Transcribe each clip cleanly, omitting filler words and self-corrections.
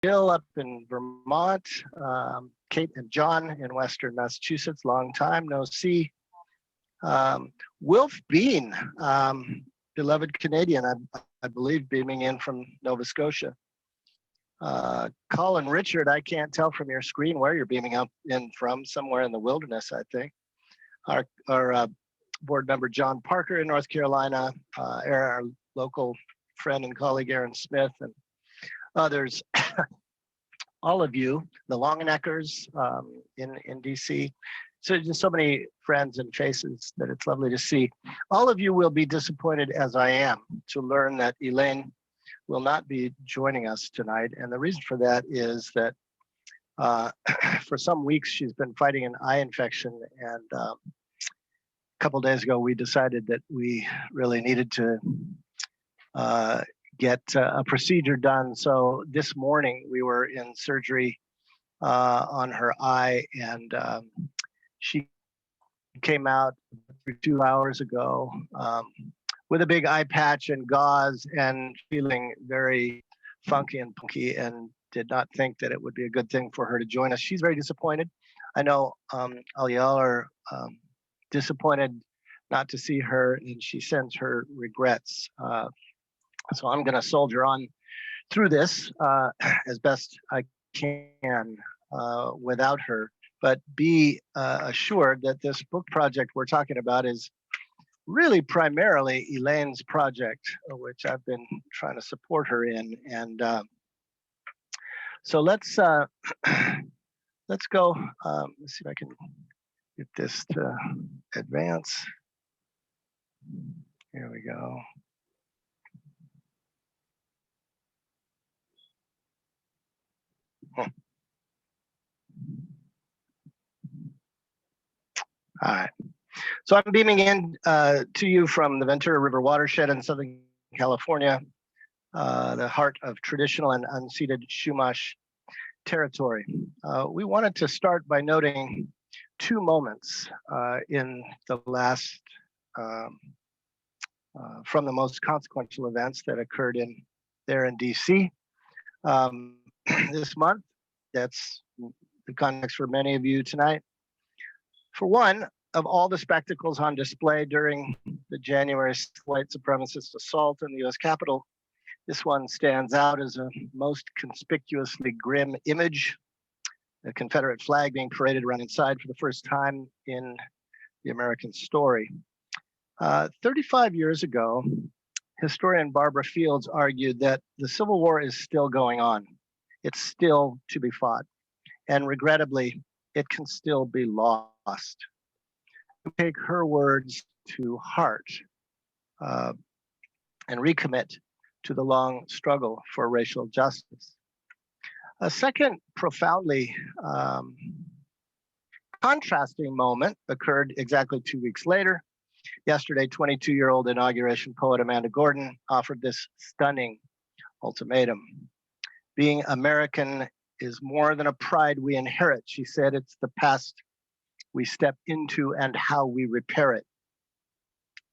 Bill up in Vermont, Kate and John in Western Massachusetts, long time no see. Wilf Bean, beloved Canadian, I believe, beaming in from Nova Scotia. Colin Richard, I can't tell from your screen where you're beaming up in from, somewhere in the wilderness, I think. Our board member John Parker in North Carolina, our local friend and colleague Aaron Smith, and others, all of you, the Longeneckers in DC. So just so many friends and faces that it's lovely to see. All of you will be disappointed, as I am, to learn that Elaine will not be joining us tonight. And the reason for that is that for some weeks she's been fighting an eye infection, and a couple days ago we decided that we really needed to get a procedure done. So this morning we were in surgery on her eye, and she came out 2 hours ago with a big eye patch and gauze and feeling very funky and punky, and did not think that it would be a good thing for her to join us. She's very disappointed. I know all y'all are disappointed not to see her, and she sends her regrets. So I'm gonna soldier on through this as best I can without her, but be assured that this book project we're talking about is really primarily Elaine's project, which I've been trying to support her in. And so let's go. Let's see if I can get this to advance. Here we go. All right. So I'm beaming in to you from the Ventura River watershed in Southern California, the heart of traditional and unceded Chumash territory. We wanted to start by noting two moments in the last, from the most consequential events that occurred there in DC this month. That's the context for many of you tonight. For one, of all the spectacles on display during the January white supremacist assault in the US Capitol, this one stands out as a most conspicuously grim image, the Confederate flag being paraded around inside for the first time in the American story. 35 years ago, historian Barbara Fields argued that the Civil War is still going on. It's still to be fought. And regrettably, it can still be lost. Take her words to heart and recommit to the long struggle for racial justice. A second profoundly contrasting moment occurred exactly 2 weeks later. Yesterday, 22-year-old inauguration poet Amanda Gorton offered this stunning ultimatum. Being American is more than a pride we inherit, she said. It's the past we step into and how we repair it.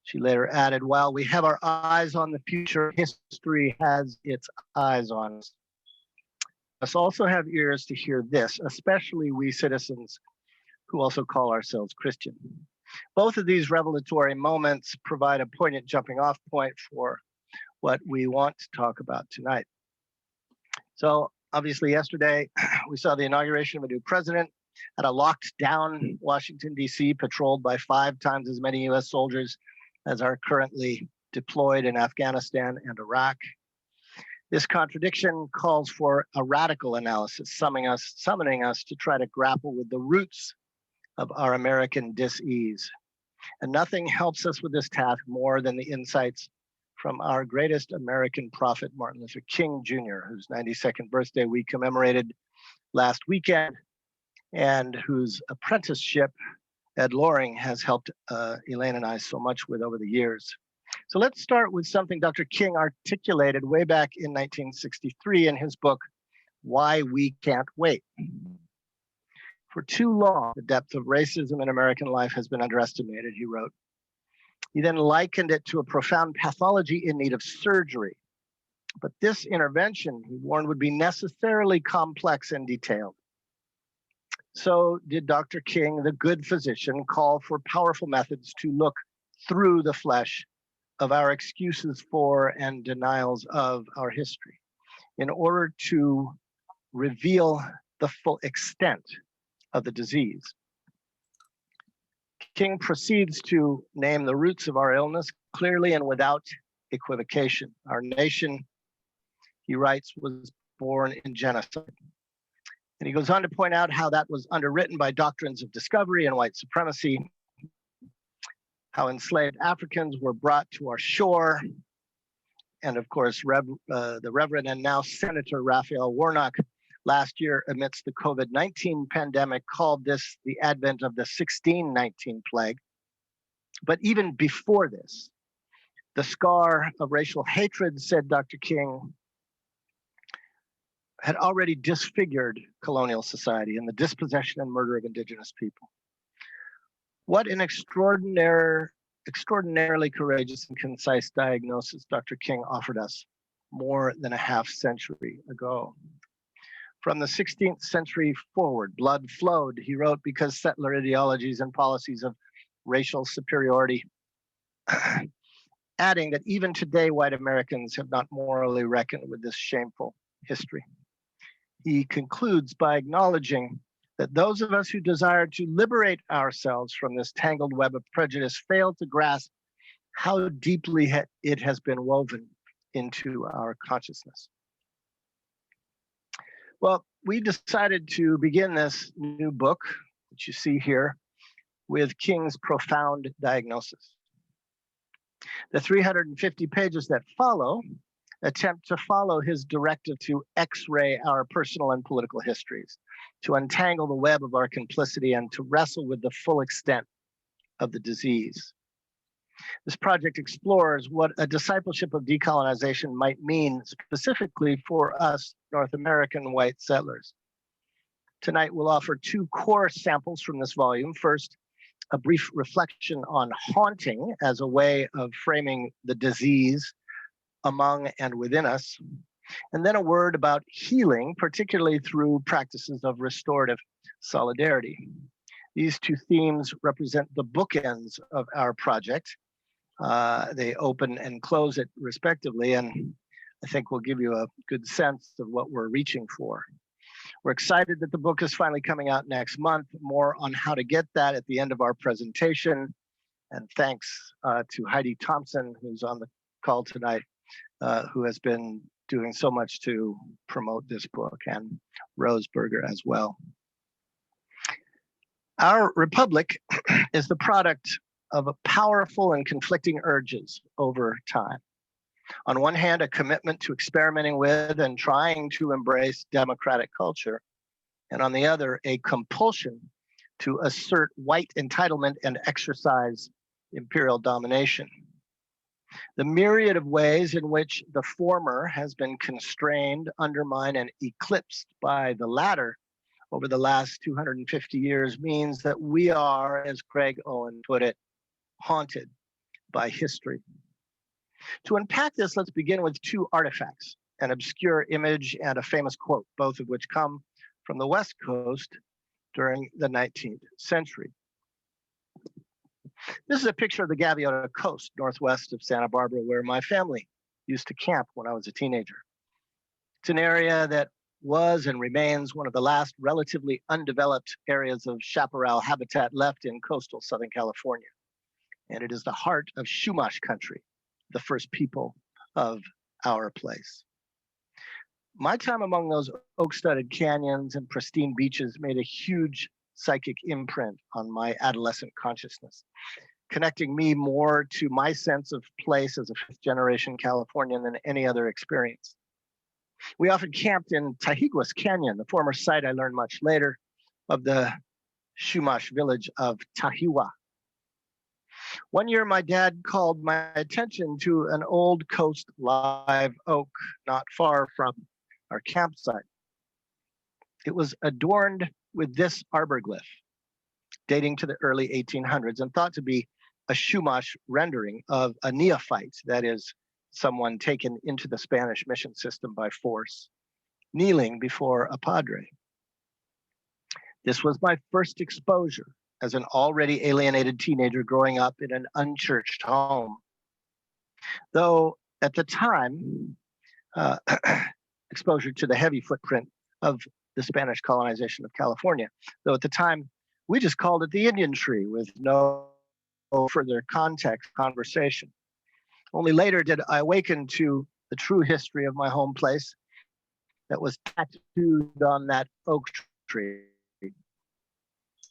She later added, while we have our eyes on the future, history has its eyes on us. Us also have ears to hear this, especially we citizens who also call ourselves Christian. Both of these revelatory moments provide a poignant jumping off point for what we want to talk about tonight. So obviously yesterday, we saw the inauguration of a new president at a locked down Washington, D.C., patrolled by 5 times as many U.S. soldiers as are currently deployed in Afghanistan and Iraq. This contradiction calls for a radical analysis, summoning us to try to grapple with the roots of our American dis-ease. And nothing helps us with this task more than the insights from our greatest American prophet, Martin Luther King Jr., whose 92nd birthday we commemorated last weekend, and whose apprenticeship Ed Loring has helped Elaine and I so much with over the years. So let's start with something Dr. King articulated way back in 1963 in his book, Why We Can't Wait. For too long, the depth of racism in American life has been underestimated, he wrote. He then likened it to a profound pathology in need of surgery. But this intervention, he warned, would be necessarily complex and detailed. So did Dr. King, the good physician, call for powerful methods to look through the flesh of our excuses for and denials of our history in order to reveal the full extent of the disease. King proceeds to name the roots of our illness clearly and without equivocation. Our nation, he writes, was born in genocide. And he goes on to point out how that was underwritten by doctrines of discovery and white supremacy, how enslaved Africans were brought to our shore. And of course, the Reverend and now Senator Raphael Warnock last year, amidst the COVID-19 pandemic, called this the advent of the 1619 plague. But even before this, the scar of racial hatred, said Dr. King, had already disfigured colonial society and the dispossession and murder of indigenous people. What an extraordinarily courageous and concise diagnosis Dr. King offered us more than a half century ago. From the 16th century forward, blood flowed, he wrote, because settler ideologies and policies of racial superiority, adding that even today, white Americans have not morally reckoned with this shameful history. He concludes by acknowledging that those of us who desire to liberate ourselves from this tangled web of prejudice fail to grasp how deeply it has been woven into our consciousness. Well, we decided to begin this new book, which you see here, with King's profound diagnosis. The 350 pages that follow attempt to follow his directive to X-ray our personal and political histories, to untangle the web of our complicity and to wrestle with the full extent of the disease. This project explores what a discipleship of decolonization might mean specifically for us North American white settlers. Tonight, we'll offer two core samples from this volume. First, a brief reflection on haunting as a way of framing the disease among and within us, and then a word about healing, particularly through practices of restorative solidarity. These two themes represent the bookends of our project. They open and close it respectively, and I think will give you a good sense of what we're reaching for. We're excited that the book is finally coming out next month. More on how to get that at the end of our presentation. And thanks to Heidi Thompson, who's on the call tonight, who has been doing so much to promote this book, and Rose Berger as well. Our republic is the product of powerful and conflicting urges over time. On one hand, a commitment to experimenting with and trying to embrace democratic culture, and on the other, a compulsion to assert white entitlement and exercise imperial domination. The myriad of ways in which the former has been constrained, undermined, and eclipsed by the latter over the last 250 years means that we are, as Craig Owen put it, haunted by history. To unpack this, let's begin with two artifacts, an obscure image and a famous quote, both of which come from the West Coast during the 19th century. This is a picture of the Gaviota Coast, northwest of Santa Barbara, where my family used to camp when I was a teenager. It's an area that was and remains one of the last relatively undeveloped areas of chaparral habitat left in coastal Southern California. And it is the heart of Chumash country, the first people of our place. My time among those oak-studded canyons and pristine beaches made a huge psychic imprint on my adolescent consciousness, connecting me more to my sense of place as a fifth-generation Californian than any other experience. We often camped in Tahiguas Canyon, the former site, I learned much later, of the Chumash village of Tahiwa. One year, my dad called my attention to an old coast live oak not far from our campsite. It was adorned with this arbor glyph, dating to the early 1800s and thought to be a Chumash rendering of a neophyte, that is, someone taken into the Spanish mission system by force, kneeling before a padre. This was my first exposure as an already alienated teenager growing up in an unchurched home. Though at the time, exposure to the heavy footprint of the Spanish colonization of California, though at the time, we just called it the Indian tree with no further context conversation. Only later did I awaken to the true history of my home place that was tattooed on that oak tree.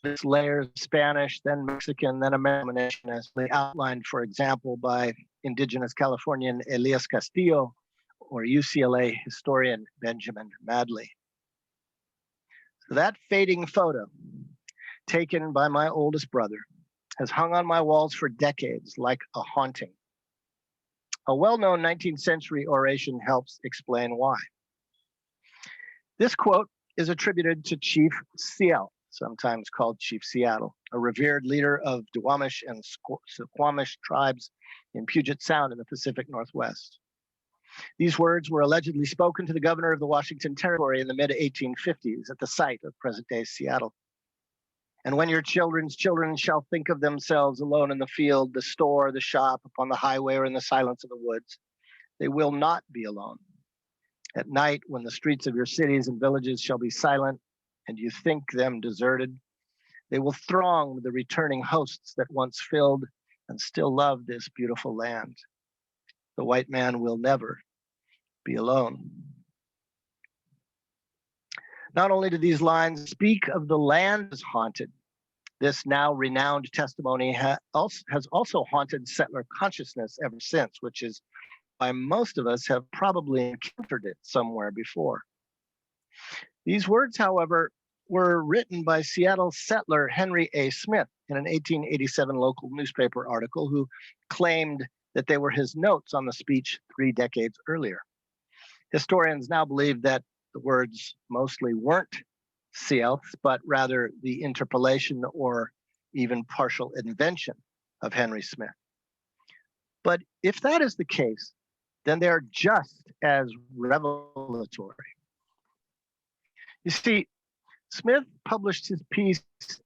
This layers Spanish, then Mexican, then American, as outlined, for example, by indigenous Californian Elias Castillo or UCLA historian Benjamin Madley. So that fading photo, taken by my oldest brother, has hung on my walls for decades like a haunting. A well-known 19th century oration helps explain why. This quote is attributed to Chief Seattle, sometimes called Chief Seattle, a revered leader of Duwamish and Squamish tribes in Puget Sound in the Pacific Northwest. These words were allegedly spoken to the governor of the Washington Territory in the mid-1850s at the site of present-day Seattle. And when your children's children shall think of themselves alone in the field, the store, the shop, upon the highway, or in the silence of the woods, they will not be alone. At night, when the streets of your cities and villages shall be silent, and you think them deserted, they will throng with the returning hosts that once filled and still love this beautiful land. The white man will never be alone. Not only do these lines speak of the land as haunted, this now renowned testimony has also haunted settler consciousness ever since, which is why most of us have probably encountered it somewhere before. These words, however, were written by Seattle settler Henry A. Smith in an 1887 local newspaper article, who claimed that they were his notes on the speech 3 decades earlier. Historians now believe that the words mostly weren't Seattle's, but rather the interpolation or even partial invention of Henry Smith. But if that is the case, then they are just as revelatory. You see, Smith published his piece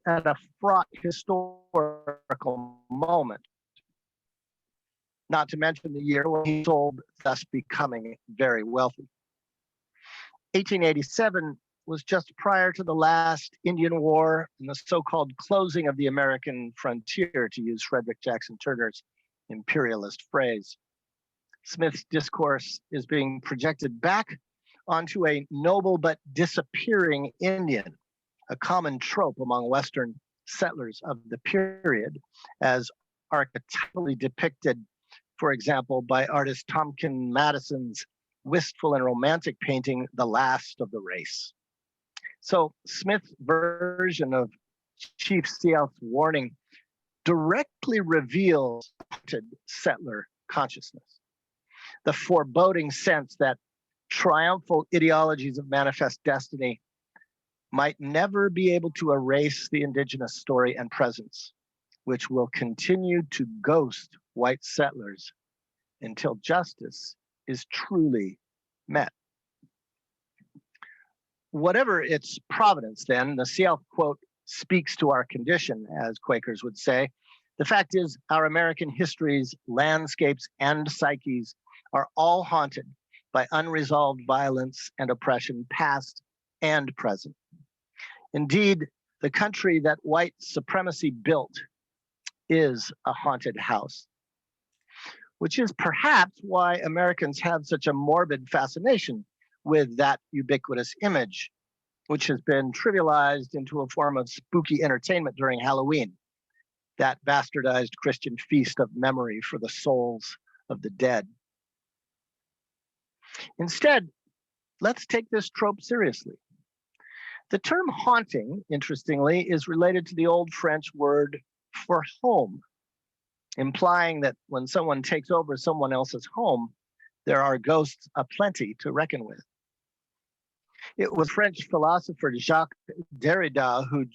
at a fraught historical moment, not to mention the year when he sold, thus becoming very wealthy. 1887 was just prior to the last Indian War and the so-called closing of the American frontier, to use Frederick Jackson Turner's imperialist phrase. Smith's discourse is being projected back onto a noble but disappearing Indian, a common trope among Western settlers of the period, as archetypally depicted, for example, by artist Tompkin Madison's wistful and romantic painting, The Last of the Race. So Smith's version of Chief Seattle's warning directly reveals settler consciousness. The foreboding sense that triumphal ideologies of manifest destiny might never be able to erase the indigenous story and presence, which will continue to ghost white settlers until justice is truly met. Whatever its provenance, then, the Seattle quote speaks to our condition, as Quakers would say. The fact is, our American histories, landscapes, and psyches are all haunted by unresolved violence and oppression, past and present. Indeed, the country that white supremacy built is a haunted house, which is perhaps why Americans have such a morbid fascination with that ubiquitous image, which has been trivialized into a form of spooky entertainment during Halloween, that bastardized Christian feast of memory for the souls of the dead. Instead, let's take this trope seriously. The term haunting, interestingly, is related to the old French word for home, implying that when someone takes over someone else's home, there are ghosts aplenty to reckon with. It was French philosopher Jacques Derrida who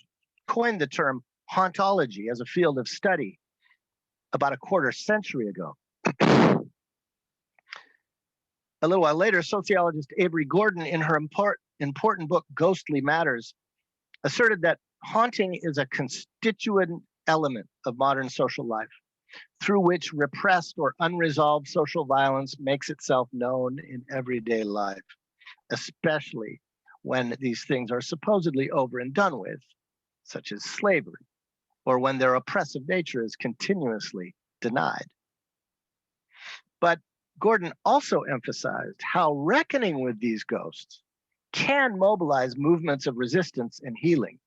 coined the term hauntology as a field of study about a quarter century ago. A little while later, sociologist Avery Gordon, in her important book, Ghostly Matters, asserted that haunting is a constituent element of modern social life, through which repressed or unresolved social violence makes itself known in everyday life, especially when these things are supposedly over and done with, such as slavery, or when their oppressive nature is continuously denied. But Gordon also emphasized how reckoning with these ghosts can mobilize movements of resistance and healing.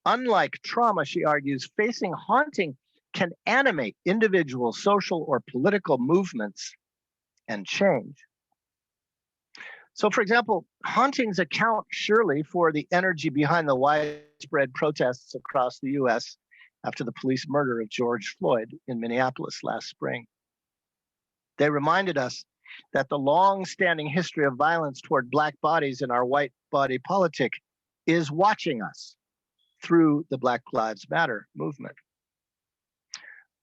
Unlike trauma, she argues, facing haunting can animate individual social or political movements and change. So, for example, hauntings account surely for the energy behind the widespread protests across the US after the police murder of George Floyd in Minneapolis last spring. They reminded us that the long-standing history of violence toward Black bodies in our white body politic is watching us through the Black Lives Matter movement.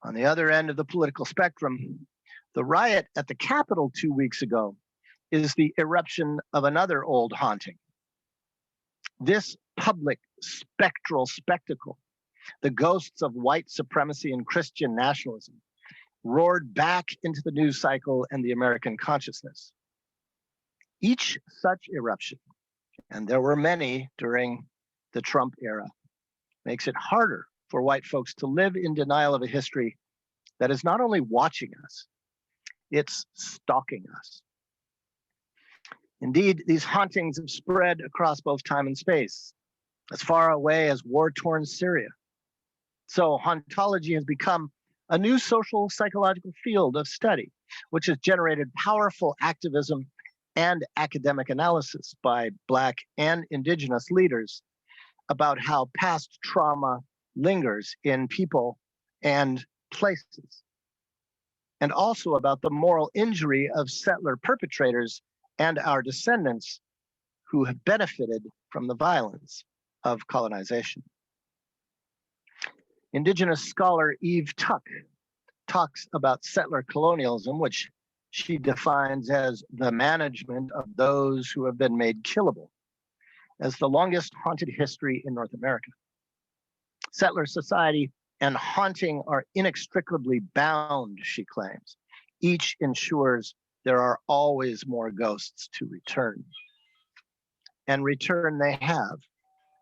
On the other end of the political spectrum, the riot at the Capitol 2 weeks ago is the eruption of another old haunting. This public spectral spectacle, the ghosts of white supremacy and Christian nationalism, roared back into the news cycle and the American consciousness. Each such eruption, and there were many during the Trump era, makes it harder for white folks to live in denial of a history that is not only watching us, it's stalking us. Indeed, these hauntings have spread across both time and space, as far away as war-torn Syria. So hauntology has become a new social psychological field of study, which has generated powerful activism and academic analysis by Black and Indigenous leaders about how past trauma lingers in people and places, and also about the moral injury of settler perpetrators and our descendants who have benefited from the violence of colonization. Indigenous scholar Eve Tuck talks about settler colonialism, which she defines as the management of those who have been made killable, as the longest haunted history in North America. Settler society and haunting are inextricably bound, she claims. Each ensures there are always more ghosts to return. And return they have,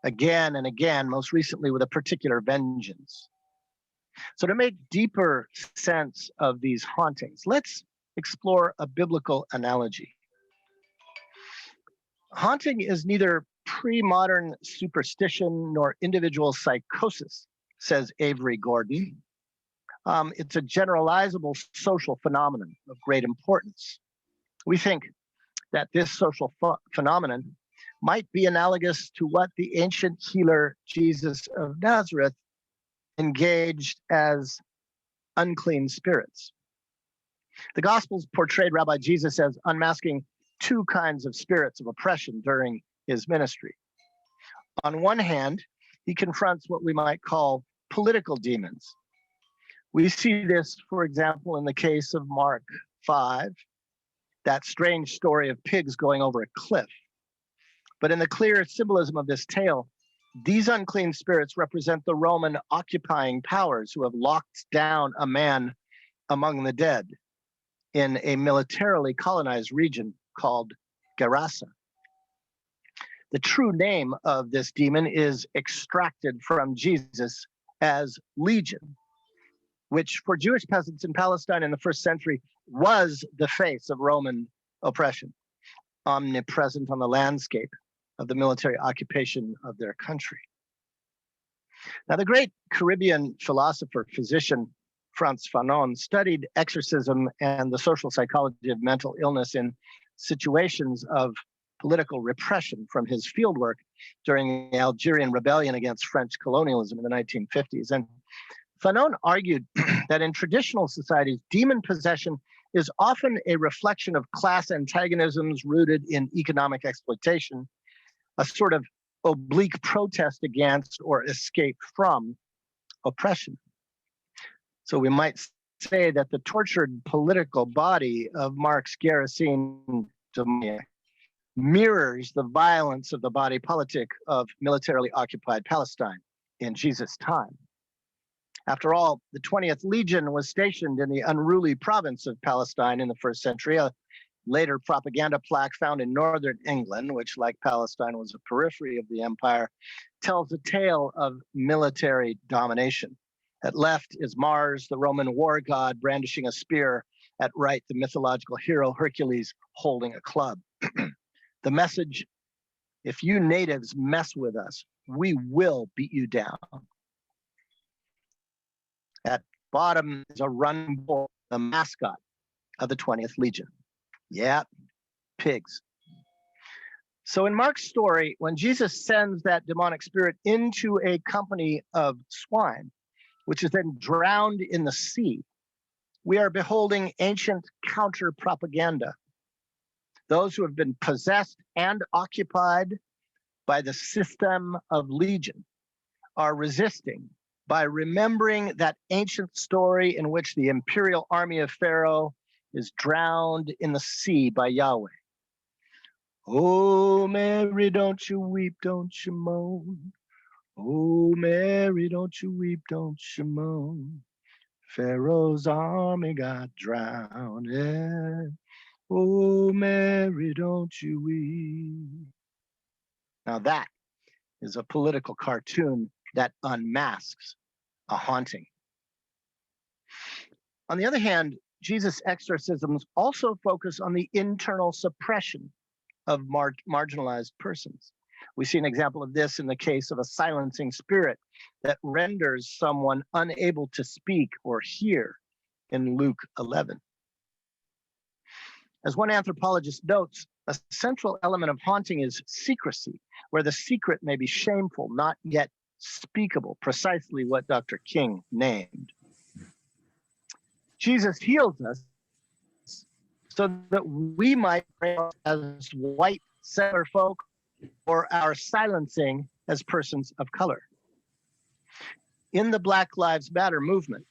again and again, most recently with a particular vengeance. So to make deeper sense of these hauntings, let's explore a biblical analogy. Haunting is neither pre-modern superstition nor individual psychosis, says Avery Gordon. It's a generalizable social phenomenon of great importance. We think that this social phenomenon might be analogous to what the ancient healer Jesus of Nazareth engaged as unclean spirits. The Gospels portrayed Rabbi Jesus as unmasking two kinds of spirits of oppression during his ministry. On one hand, he confronts what we might call political demons. We see this, for example, in the case of Mark 5, that strange story of pigs going over a cliff. But in the clear symbolism of this tale, these unclean spirits represent the Roman occupying powers who have locked down a man among the dead in a militarily colonized region called Gerasa. The true name of this demon is extracted from Jesus as Legion, which for Jewish peasants in Palestine in the first century was the face of Roman oppression, omnipresent on the landscape of the military occupation of their country. Now, the great Caribbean philosopher, physician, Frantz Fanon, studied exorcism and the social psychology of mental illness in situations of political repression from his fieldwork during the Algerian rebellion against French colonialism in the 1950s. And Fanon argued that in traditional societies, demon possession is often a reflection of class antagonisms rooted in economic exploitation, a sort of oblique protest against or escape from oppression. So we might say that the tortured political body of Marx Gerasene demoniac, mirrors the violence of the body politic of militarily occupied Palestine in Jesus' time. After all, the 20th Legion was stationed in the unruly province of Palestine in the first century. A later propaganda plaque found in northern England, which, like Palestine, was a periphery of the empire, tells a tale of military domination. At left is Mars, the Roman war god, brandishing a spear. At right, the mythological hero Hercules holding a club. The message, if you natives mess with us, we will beat you down. At bottom is a running bull, the mascot of the 20th Legion. Yeah, pigs. So in Mark's story, when Jesus sends that demonic spirit into a company of swine, which is then drowned in the sea, we are beholding ancient counter-propaganda. Those who have been possessed and occupied by the system of legion are resisting by remembering that ancient story in which the imperial army of Pharaoh is drowned in the sea by Yahweh. Oh, Mary, don't you weep, don't you moan. Oh, Mary, don't you weep, don't you moan. Pharaoh's army got drowned. Yeah. Oh, Mary, don't you weep. Now that is a political cartoon that unmasks a haunting. On the other hand, Jesus' exorcisms also focus on the internal suppression of marginalized persons. We see an example of this in the case of a silencing spirit that renders someone unable to speak or hear in Luke 11. As one anthropologist notes, a central element of haunting is secrecy, where the secret may be shameful, not yet speakable, precisely what Dr. King named. Jesus heals us so that we might pray as white settler folk or our silencing as persons of color. In the Black Lives Matter movement,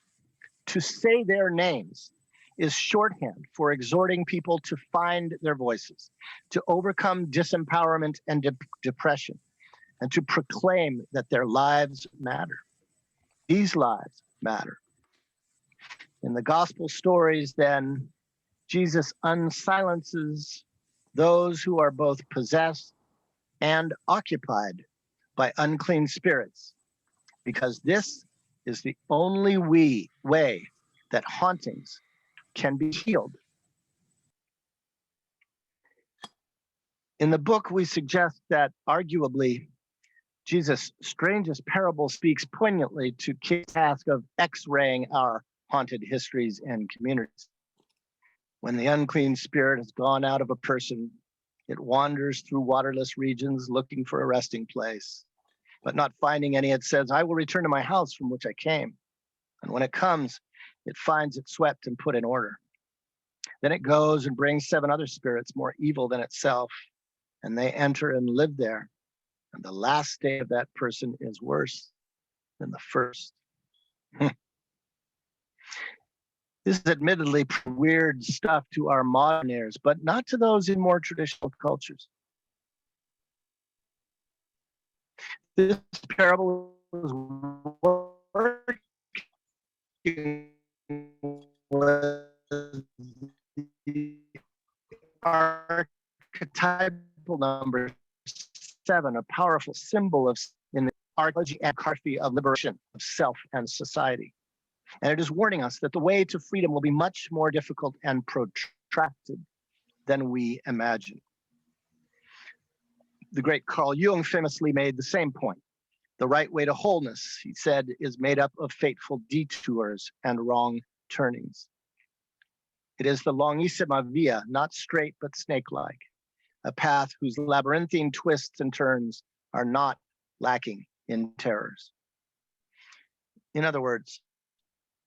to say their names is shorthand for exhorting people to find their voices, to overcome disempowerment and depression, and to proclaim that their lives matter. These lives matter. In the gospel stories, then, Jesus unsilences those who are both possessed and occupied by unclean spirits, because this is the only way that hauntings can be healed. In the book, we suggest that arguably Jesus' strangest parable speaks poignantly to the task of x-raying our haunted histories and communities. When the unclean spirit has gone out of a person, it wanders through waterless regions looking for a resting place. But not finding any, it says, I will return to my house from which I came. And when it comes, it finds it swept and put in order. Then it goes and brings 7 other spirits more evil than itself, and they enter and live there. And the last day of that person is worse than the first. This is admittedly weird stuff to our modern ears, but not to those in more traditional cultures. This parable is working with the archetypal number 7, a powerful symbol of in the archaeology and cartography of liberation of self and society. And it is warning us that the way to freedom will be much more difficult and protracted than we imagine. The great Carl Jung famously made the same point. The right way to wholeness, he said, is made up of fateful detours and wrong turnings. It is the longissima via, not straight but snake-like, a path whose labyrinthine twists and turns are not lacking in terrors. In other words,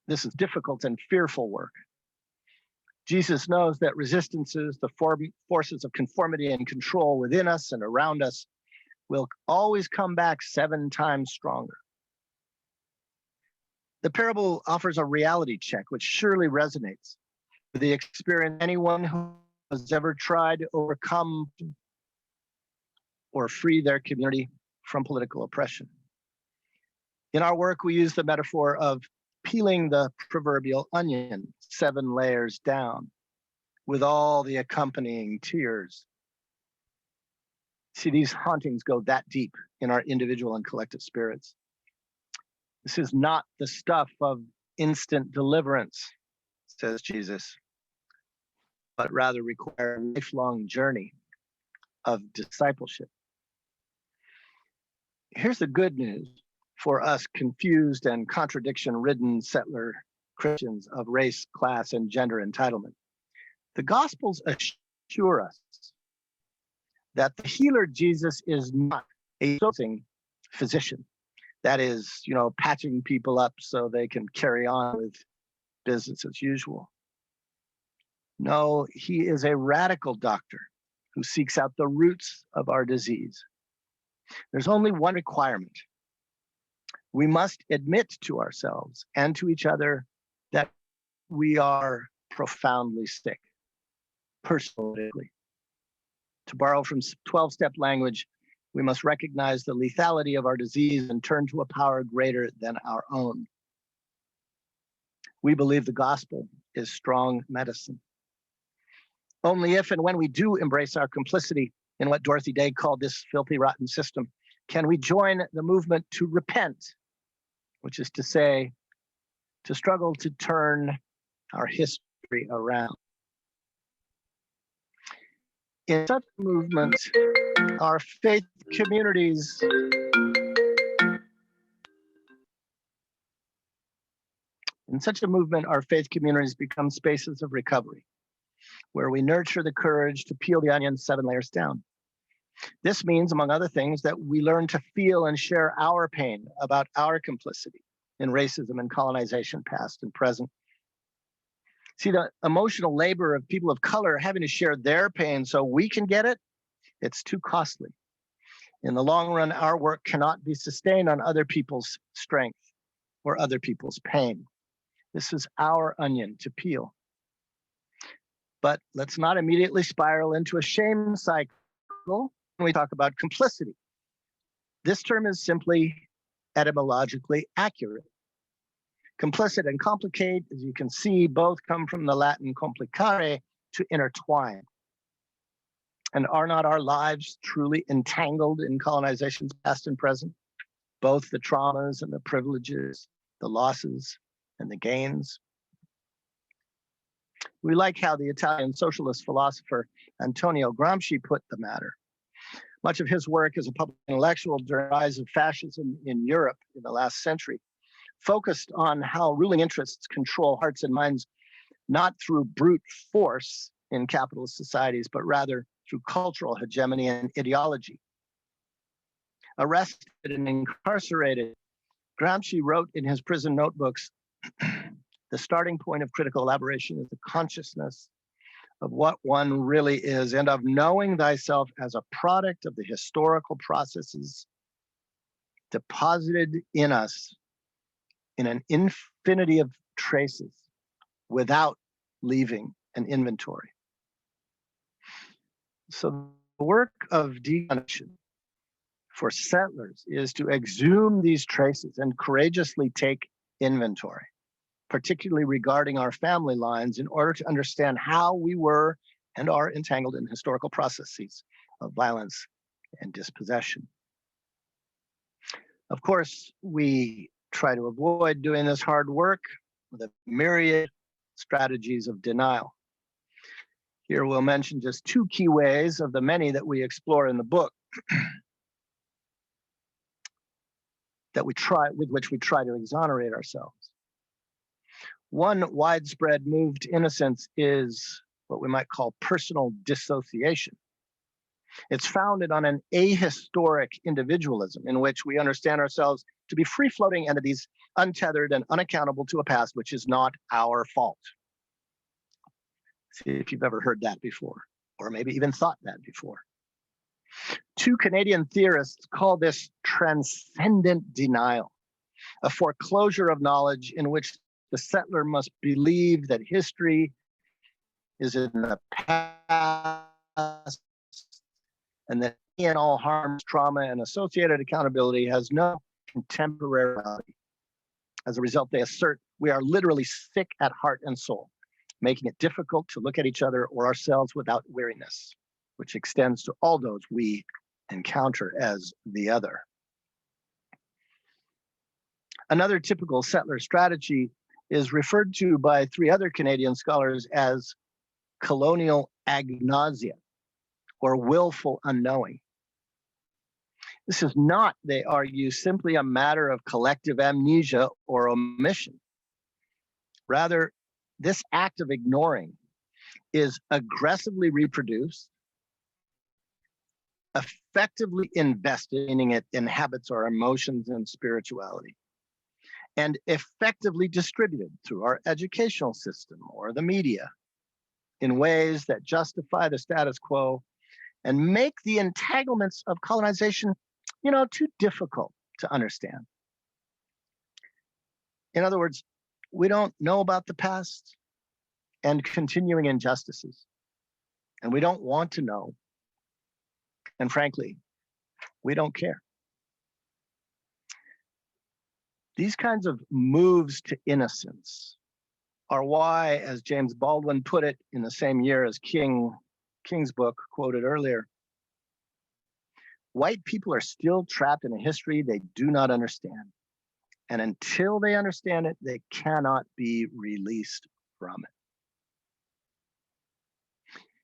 this is difficult and fearful work. Jesus knows that resistances, the forces of conformity and control within us and around us, will always come back 7 times stronger. The parable offers a reality check, which surely resonates with the experience of anyone who has ever tried to overcome or free their community from political oppression. In our work, we use the metaphor of peeling the proverbial onion 7 layers down with all the accompanying tears. See, these hauntings go that deep in our individual and collective spirits. This is not the stuff of instant deliverance, says Jesus, but rather require a lifelong journey of discipleship. Here's the good news for us confused and contradiction-ridden settler Christians of race, class, and gender entitlement. The Gospels assure us that the healer Jesus is not a dosing physician. That is, patching people up so they can carry on with business as usual. No, he is a radical doctor who seeks out the roots of our disease. There's only one requirement. We must admit to ourselves and to each other that we are profoundly sick, personally. To borrow from 12-step language, we must recognize the lethality of our disease and turn to a power greater than our own. We believe the gospel is strong medicine. Only if and when we do embrace our complicity in what Dorothy Day called this filthy, rotten system, can we join the movement to repent, which is to say, to struggle to turn our history around. In such movements, our faith communities become spaces of recovery, where we nurture the courage to peel the onion 7 layers down. This means, among other things, that we learn to feel and share our pain about our complicity in racism and colonization, past and present. See, the emotional labor of people of color having to share their pain so we can get it, it's too costly. In the long run, our work cannot be sustained on other people's strength or other people's pain. This is our onion to peel. But let's not immediately spiral into a shame cycle when we talk about complicity. This term is simply etymologically accurate. Complicit and complicate, as you can see, both come from the Latin complicare, to intertwine. And are not our lives truly entangled in colonization's past and present? Both the traumas and the privileges, the losses and the gains. We like how the Italian socialist philosopher Antonio Gramsci put the matter. Much of his work as a public intellectual during the rise of fascism in Europe in the last century focused on how ruling interests control hearts and minds, not through brute force in capitalist societies, but rather through cultural hegemony and ideology. Arrested and incarcerated, Gramsci wrote in his prison notebooks, the starting point of critical elaboration is the consciousness of what one really is and of knowing thyself as a product of the historical processes deposited in us in an infinity of traces without leaving an inventory. So the work of deconnection for settlers is to exhume these traces and courageously take inventory, particularly regarding our family lines, in order to understand how we were and are entangled in historical processes of violence and dispossession. Of course, we try to avoid doing this hard work with a myriad strategies of denial. Here we'll mention just 2 key ways of the many that we explore in the book with which we try to exonerate ourselves. One widespread move to innocence is what we might call personal dissociation. It's founded on an ahistoric individualism in which we understand ourselves to be free-floating entities, untethered and unaccountable to a past which is not our fault. See if you've ever heard that before, or maybe even thought that before. 2 Canadian theorists call this transcendent denial, a foreclosure of knowledge in which the settler must believe that history is in the past, and that any and all harms, trauma, and associated accountability has no contemporary reality. As a result, they assert we are literally sick at heart and soul, making it difficult to look at each other or ourselves without weariness, which extends to all those we encounter as the other. Another typical settler strategy is referred to by three other Canadian scholars as colonial agnosia, or willful unknowing. This is not, they argue, simply a matter of collective amnesia or omission. Rather, this act of ignoring is aggressively reproduced, effectively invested, meaning it inhabits our emotions and spirituality, and effectively distributed through our educational system or the media in ways that justify the status quo and make the entanglements of colonization, too difficult to understand. In other words, we don't know about the past and continuing injustices, and we don't want to know. And frankly, we don't care. These kinds of moves to innocence are why, as James Baldwin put it in the same year as King's book quoted earlier, white people are still trapped in a history they do not understand. And until they understand it, they cannot be released from it.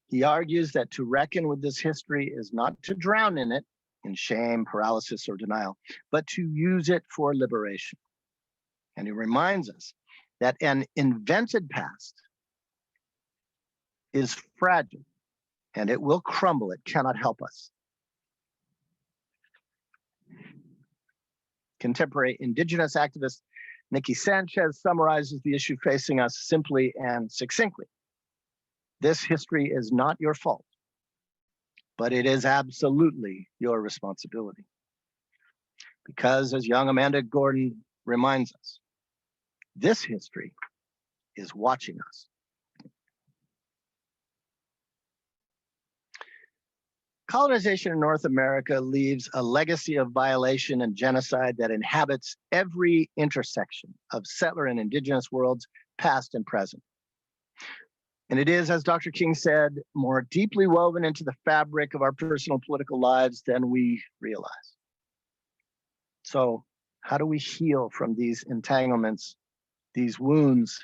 He argues that to reckon with this history is not to drown in it, in shame, paralysis, or denial, but to use it for liberation. And he reminds us that an invented past is fragile and it will crumble. It cannot help us. Contemporary Indigenous activist Nikki Sanchez summarizes the issue facing us simply and succinctly. This history is not your fault, but it is absolutely your responsibility. Because, as young Amanda Gordon reminds us, this history is watching us. Colonization in North America leaves a legacy of violation and genocide that inhabits every intersection of settler and Indigenous worlds, past and present. And it is, as Dr. King said, more deeply woven into the fabric of our personal political lives than we realize. So, how do we heal from these entanglements, these wounds,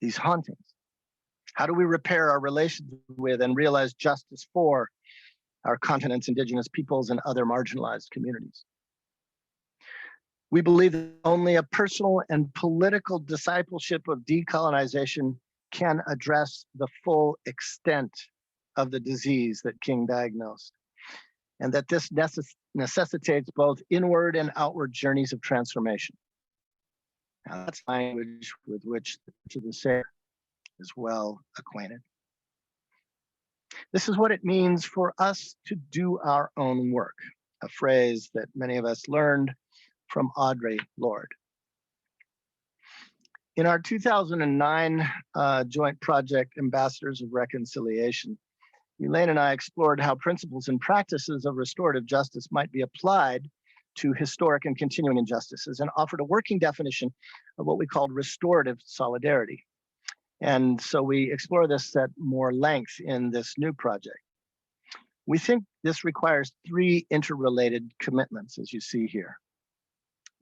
these hauntings? How do we repair our relations with and realize justice for our continent's Indigenous peoples and other marginalized communities? We believe that only a personal and political discipleship of decolonization can address the full extent of the disease that King diagnosed, and that this necessitates both inward and outward journeys of transformation. Now, that's language with which the Savior is well acquainted. This is what it means for us to do our own work, a phrase that many of us learned from Audre Lorde. In our 2009 joint project, Ambassadors of Reconciliation, Elaine and I explored how principles and practices of restorative justice might be applied to historic and continuing injustices, and offered a working definition of what we called restorative solidarity. And so we explore this at more length in this new project. We think this requires three interrelated commitments, as you see here.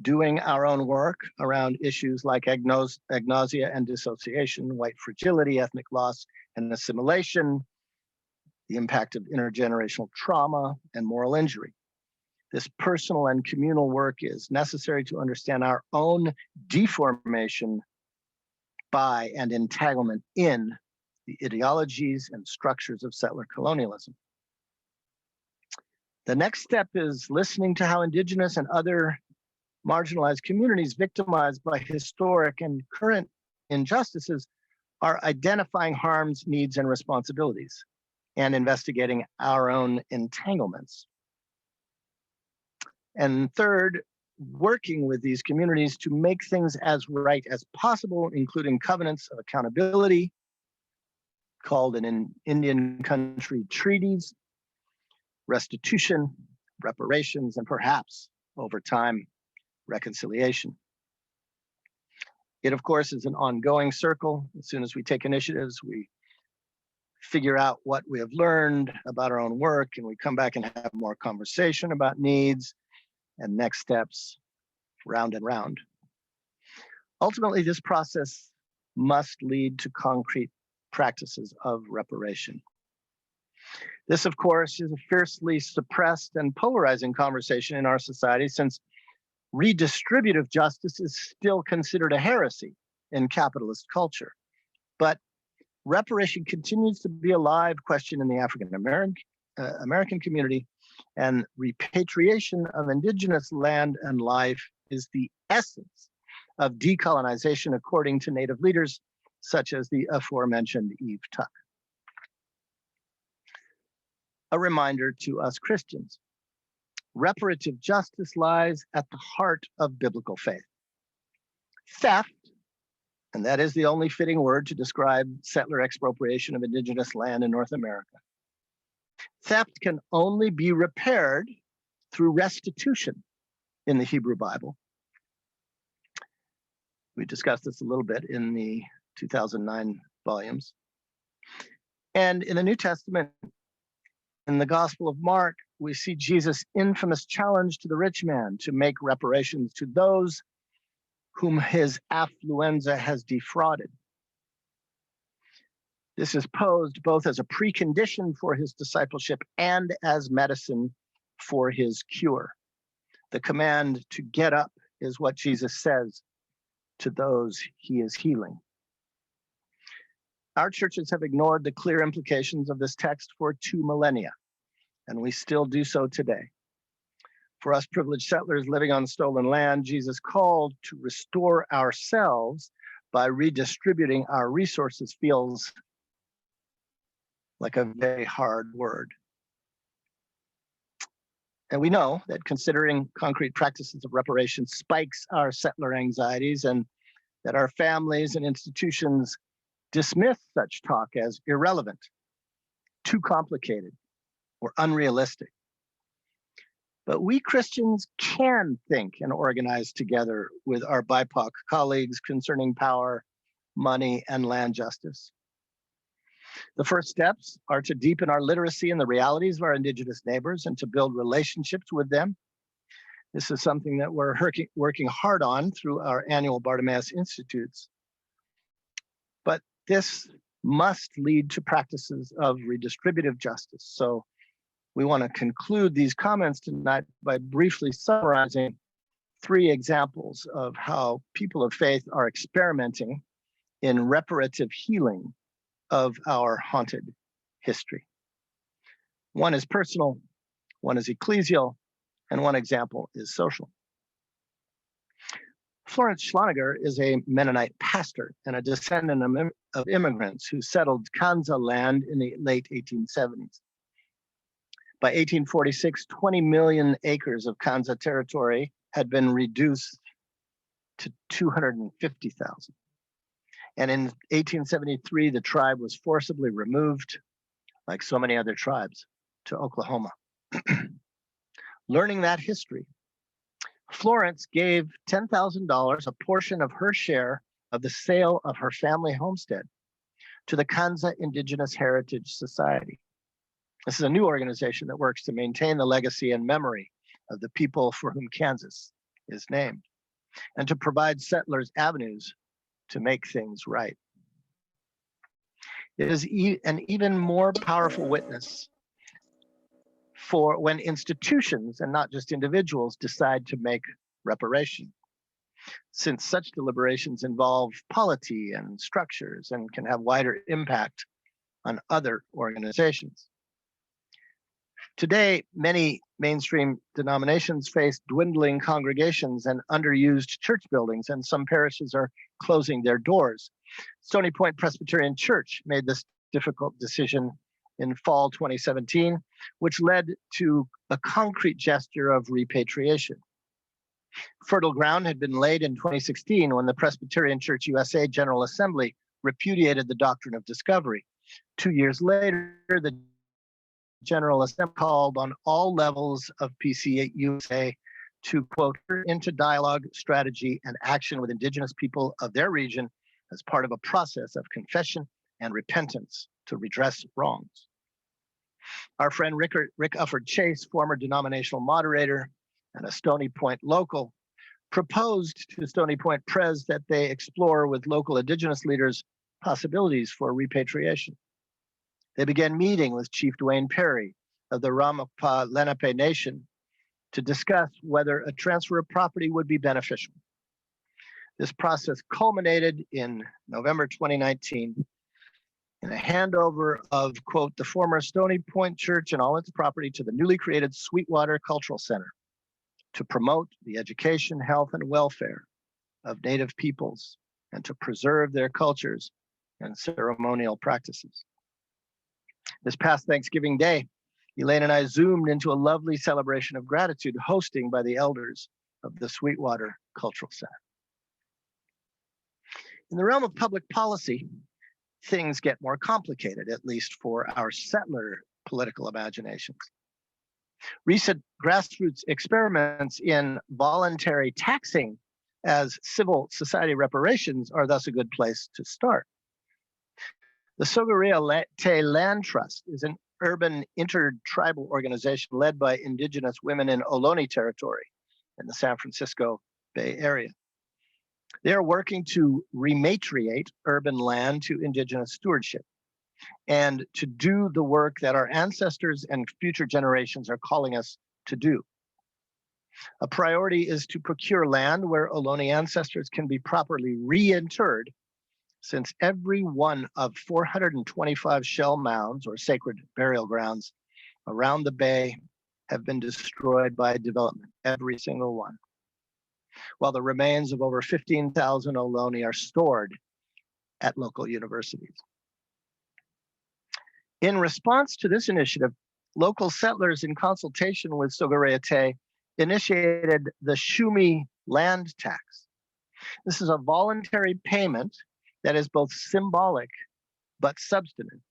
Doing our own work around issues like agnosia and dissociation, white fragility, ethnic loss and assimilation, the impact of intergenerational trauma, and moral injury. This personal and communal work is necessary to understand our own deformation by and entanglement in the ideologies and structures of settler colonialism. The next step is listening to how Indigenous and other marginalized communities victimized by historic and current injustices are identifying harms, needs, and responsibilities, and investigating our own entanglements. And third, working with these communities to make things as right as possible, including covenants of accountability, called in Indian country treaties, restitution, reparations, and perhaps, over time, reconciliation. It, of course, is an ongoing circle. As soon as we take initiatives, we figure out what we have learned about our own work, and we come back and have more conversation about needs and next steps, round and round. Ultimately, this process must lead to concrete practices of reparation. This, of course, is a fiercely suppressed and polarizing conversation in our society, since redistributive justice is still considered a heresy in capitalist culture. But reparation continues to be a live question in the African American community, and repatriation of indigenous land and life is the essence of decolonization, according to Native leaders such as the aforementioned Eve Tuck. A reminder to us Christians: reparative justice lies at the heart of biblical faith. Theft, and that is the only fitting word to describe settler expropriation of indigenous land in North America. Theft can only be repaired through restitution in the Hebrew Bible. We discussed this a little bit in the 2009 volumes. And in the New Testament, in the Gospel of Mark, we see Jesus' infamous challenge to the rich man to make reparations to those whom his affluenza has defrauded. This is posed both as a precondition for his discipleship and as medicine for his cure. The command to get up is what Jesus says to those he is healing. Our churches have ignored the clear implications of this text for 2 millennia, and we still do so today. For us privileged settlers living on stolen land, Jesus called to restore ourselves by redistributing our resources feels like a very hard word. And we know that considering concrete practices of reparation spikes our settler anxieties, and that our families and institutions dismiss such talk as irrelevant, too complicated, or unrealistic. But we Christians can think and organize together with our BIPOC colleagues concerning power, money, and land justice. The first steps are to deepen our literacy in the realities of our Indigenous neighbors and to build relationships with them. This is something that we're working hard on through our annual Bartimaeus Institutes. But this must lead to practices of redistributive justice. So we want to conclude these comments tonight by briefly summarizing 3 examples of how people of faith are experimenting in reparative healing of our haunted history. One is personal, one is ecclesial, and one example is social. Florence Schloniger is a Mennonite pastor and a descendant of immigrants who settled Kansa land in the late 1870s. By 1846, 20 million acres of Kansa territory had been reduced to 250,000. And in 1873, the tribe was forcibly removed, like so many other tribes, to Oklahoma. Learning that history, Florence gave $10,000, a portion of her share of the sale of her family homestead, to the Kansa Indigenous Heritage Society. This is a new organization that works to maintain the legacy and memory of the people for whom Kansas is named, and to provide settlers avenues to make things right. It is an even more powerful witness for when institutions and not just individuals decide to make reparation, since such deliberations involve polity and structures and can have wider impact on other organizations. Today, many mainstream denominations face dwindling congregations and underused church buildings, and some parishes are closing their doors. Stony Point Presbyterian Church made this difficult decision in fall 2017, which led to a concrete gesture of repatriation. Fertile ground had been laid in 2016 when the Presbyterian Church USA General Assembly repudiated the doctrine of discovery. 2 years later, the General Assembly called on all levels of PCUSA to, quote, into dialogue, strategy, and action with Indigenous people of their region as part of a process of confession and repentance to redress wrongs. Our friend Rick Ufford Chase, former denominational moderator and a Stony Point local, proposed to Stony Point Pres that they explore with local Indigenous leaders possibilities for repatriation. They began meeting with Chief Dwayne Perry of the Ramapa Lenape Nation to discuss whether a transfer of property would be beneficial. This process culminated in November 2019 in a handover of, quote, the former Stony Point Church and all its property to the newly created Sweetwater Cultural Center to promote the education, health, and welfare of Native peoples and to preserve their cultures and ceremonial practices. This past Thanksgiving Day, Elaine and I zoomed into a lovely celebration of gratitude hosting by the elders of the Sweetwater Cultural Center. In the realm of public policy, things get more complicated, at least for our settler political imaginations. Recent grassroots experiments in voluntary taxing as civil society reparations are thus a good place to start. The Sogorio Land Trust is an urban intertribal organization led by Indigenous women in Ohlone territory in the San Francisco Bay Area. They are working to rematriate urban land to Indigenous stewardship and to do the work that our ancestors and future generations are calling us to do. A priority is to procure land where Ohlone ancestors can be properly reinterred, since every one of 425 shell mounds or sacred burial grounds around the bay have been destroyed by development, every single one, while the remains of over 15,000 Ohlone are stored at local universities. In response to this initiative, local settlers in consultation with Sogorio initiated the Shumi Land Tax. This is a voluntary payment that is both symbolic but substantive.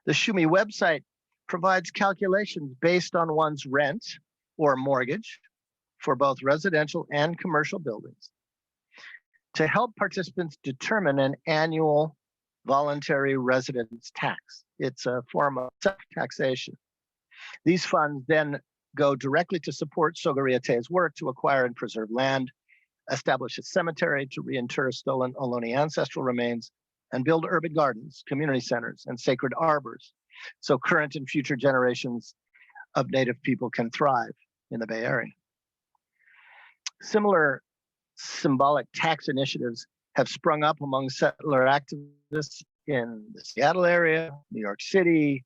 The Shumi website provides calculations based on one's rent or mortgage for both residential and commercial buildings to help participants determine an annual voluntary residence tax. It's a form of self-taxation. These funds then go directly to support Sogorio's work to acquire and preserve land, establish a cemetery to reinter stolen Ohlone ancestral remains, and build urban gardens, community centers, and sacred arbors, so current and future generations of Native people can thrive in the Bay Area. Similar symbolic tax initiatives have sprung up among settler activists in the Seattle area, New York City,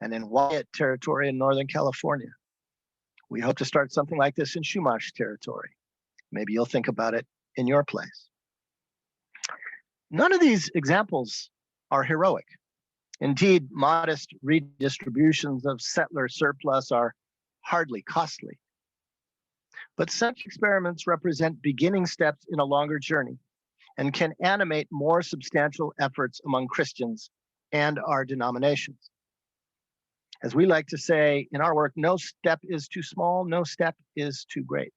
and in Wyatt territory in Northern California. We hope to start something like this in Chumash territory. Maybe you'll think about it in your place. None of these examples are heroic. Indeed, modest redistributions of settler surplus are hardly costly. But such experiments represent beginning steps in a longer journey and can animate more substantial efforts among Christians and our denominations. As we like to say in our work, no step is too small, no step is too great.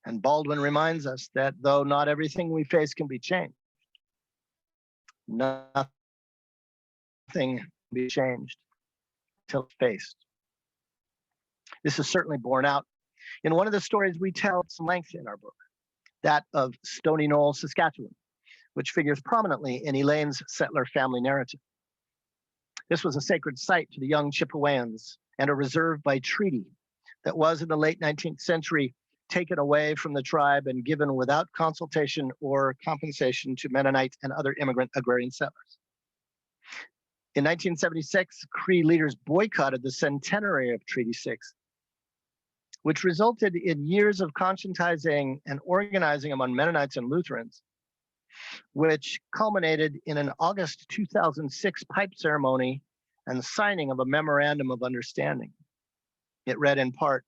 And Baldwin reminds us that though not everything we face can be changed, nothing can be changed until it's faced. This is certainly borne out in one of the stories we tell at some length in our book, that of Stony, Knoll, Saskatchewan, which figures prominently in Elaine's settler family narrative. This was a sacred site to the young Chippewyans and a reserve by treaty that was in the late 19th century taken away from the tribe and given without consultation or compensation to Mennonite and other immigrant agrarian settlers. In 1976, Cree leaders boycotted the centenary of Treaty 6, which resulted in years of conscientizing and organizing among Mennonites and Lutherans, which culminated in an August 2006 pipe ceremony and signing of a memorandum of understanding. It read in part,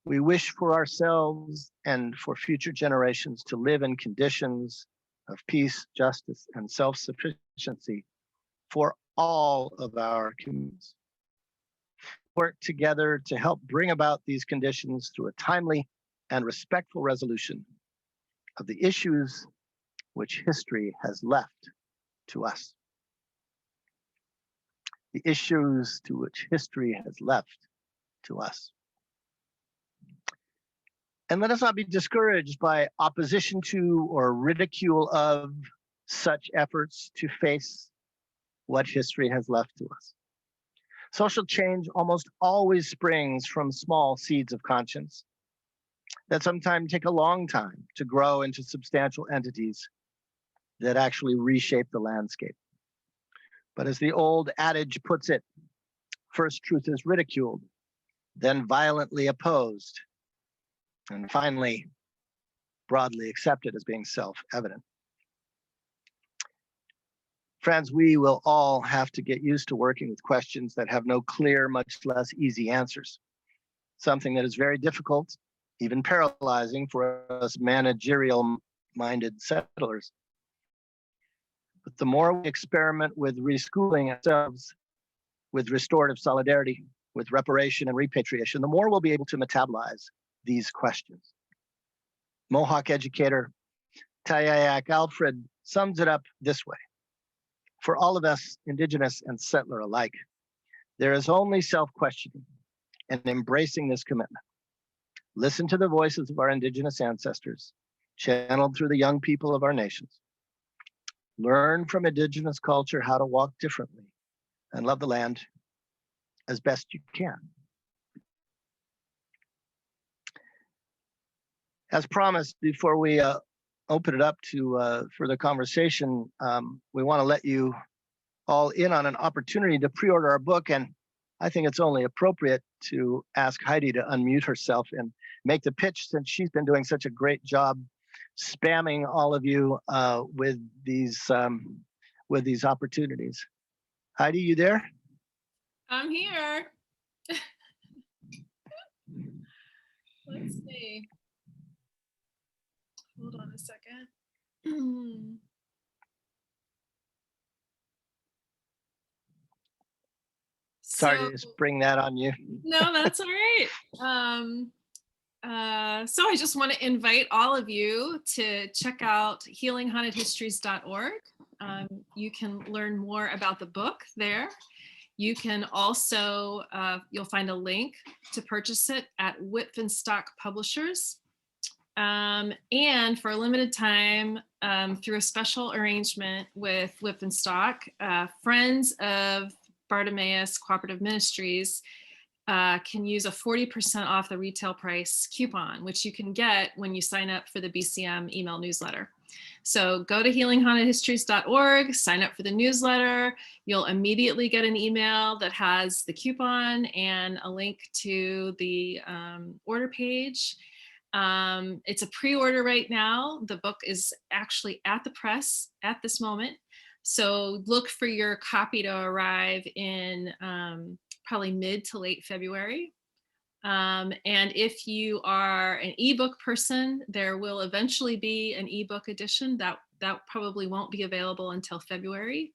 "We wish for ourselves and for future generations to live in conditions of peace, justice, and self-sufficiency for all of our communities. Work together to help bring about these conditions through a timely and respectful resolution of the issues which history has left to us. The issues to which history has left to us. And let us not be discouraged by opposition to or ridicule of such efforts to face what history has left to us. Social change almost always springs from small seeds of conscience that sometimes take a long time to grow into substantial entities that actually reshape the landscape. But as the old adage puts it, first truth is ridiculed, then violently opposed, and finally broadly accepted as being self-evident. Friends, we will all have to get used to working with questions that have no clear, much less easy answers. Something that is very difficult, even paralyzing for us managerial-minded settlers. But the more we experiment with reschooling ourselves, with restorative solidarity, with reparation and repatriation, the more we'll be able to metabolize these questions. Mohawk educator Tayayak Alfred sums it up this way. For all of us, Indigenous and settler alike, there is only self-questioning and embracing this commitment. Listen to the voices of our Indigenous ancestors, channeled through the young people of our nations. Learn from Indigenous culture how to walk differently and love the land as best you can. As promised, before we open it up to further conversation, we want to let you all in on an opportunity to pre-order our book, and I think it's only appropriate to ask Heidi to unmute herself and make the pitch, since she's been doing such a great job spamming all of you with these opportunities. Heidi, you there? I'm here. Let's see. Hold on a second. Sorry to spring that on you. No, that's all right. So I just want to invite all of you to check out healinghauntedhistories.org. You can learn more about the book there. You can also, you'll find a link to purchase it at Whitfinstock Publishers. And for a limited time, through a special arrangement with Whitfinstock, friends of Bartimaeus Cooperative Ministries can use a 40% off the retail price coupon, which you can get when you sign up for the BCM email newsletter. So go to healinghauntedhistories.org, sign up for the newsletter. You'll immediately get an email that has the coupon and a link to the order page. It's a pre-order right now. The book is actually at the press at this moment. So look for your copy to arrive in probably mid to late February. And if you are an ebook person, there will eventually be an ebook edition that probably won't be available until February.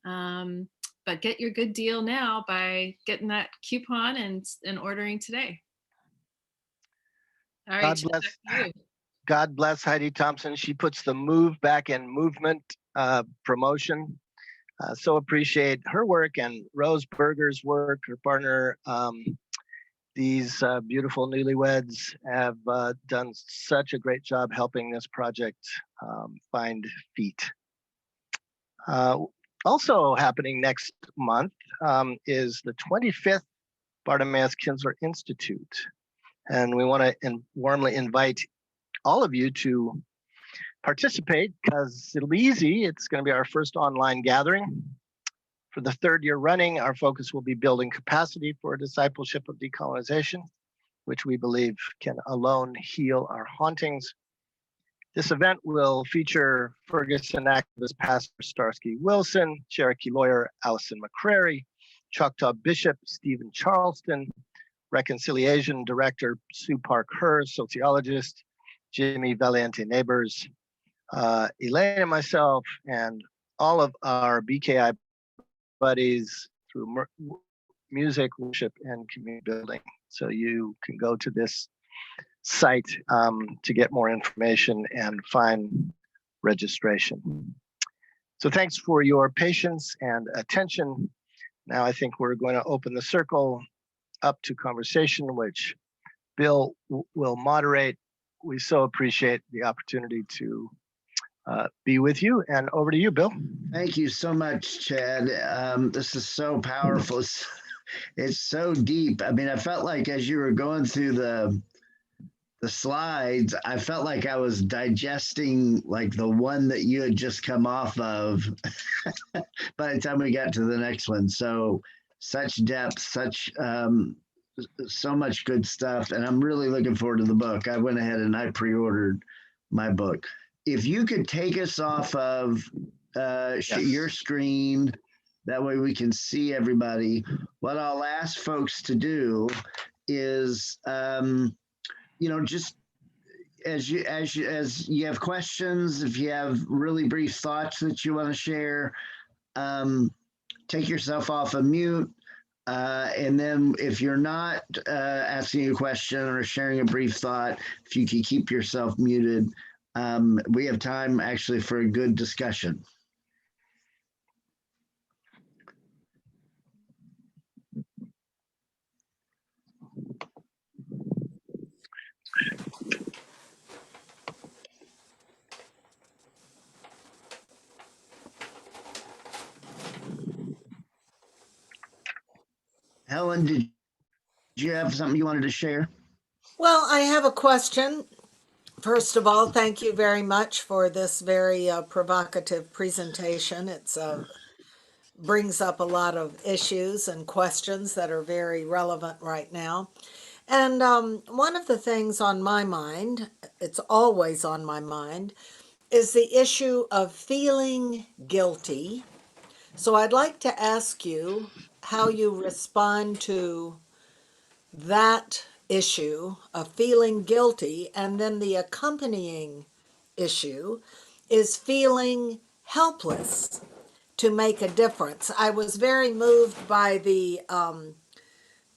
But get your good deal now by getting that coupon and ordering today. All right, God bless Heidi Thompson. She puts the move back in movement promotion. So appreciate her work and Rose Berger's work, her partner. These beautiful newlyweds have done such a great job helping this project find feet. Also happening next month is the 25th Bartimaeus Kinsler Institute. And we want to warmly invite all of you to participate, because it'll be easy. It's going to be our first online gathering. For the third year running, our focus will be building capacity for discipleship of decolonization, which we believe can alone heal our hauntings. This event will feature Ferguson activist Pastor Starsky Wilson, Cherokee lawyer Allison McCrary, Choctaw Bishop Stephen Charleston, Reconciliation Director Sue Park Hurst, sociologist Jimmy Valiente Neighbors, Elaine and myself, and all of our BKI buddies through music, worship, and community building. So you can go to this site to get more information and find registration. So thanks for your patience and attention. Now I think we're going to open the circle up to conversation, which Bill will moderate. We so appreciate the opportunity to be with you, and over to you, Bill. Thank you so much, Chad. This is so powerful. It's so deep. I mean, I felt like as you were going through the slides, I felt like I was digesting like the one that you had just come off of by the time we got to the next one. So such depth, so much good stuff. And I'm really looking forward to the book. I went ahead and I pre-ordered my book. If you could take us off of your screen, that way we can see everybody. What I'll ask folks to do is, just as you have questions, if you have really brief thoughts that you want to share, take yourself off of mute. And then if you're not asking a question or sharing a brief thought, if you can keep yourself muted, we have time actually for a good discussion. Helen, did you have something you wanted to share? Well, I have a question. First of all, thank you very much for this very provocative presentation. It brings up a lot of issues and questions that are very relevant right now. And one of the things on my mind, it's always on my mind, is the issue of feeling guilty. So I'd like to ask you how you respond to that issue of feeling guilty, and then the accompanying issue is feeling helpless to make a difference. I was very moved by the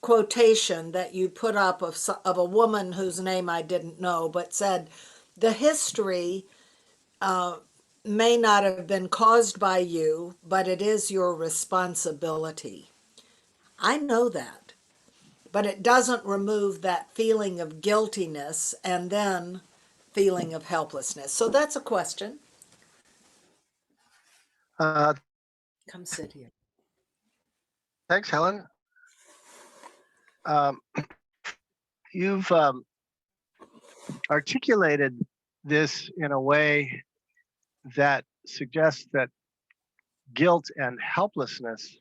quotation that you put up of a woman whose name I didn't know, but said, the history may not have been caused by you, but it is your responsibility. I know that, but it doesn't remove that feeling of guiltiness and then feeling of helplessness. So that's a question. Come sit here. Thanks, Helen. You've articulated this in a way that suggests that guilt and helplessness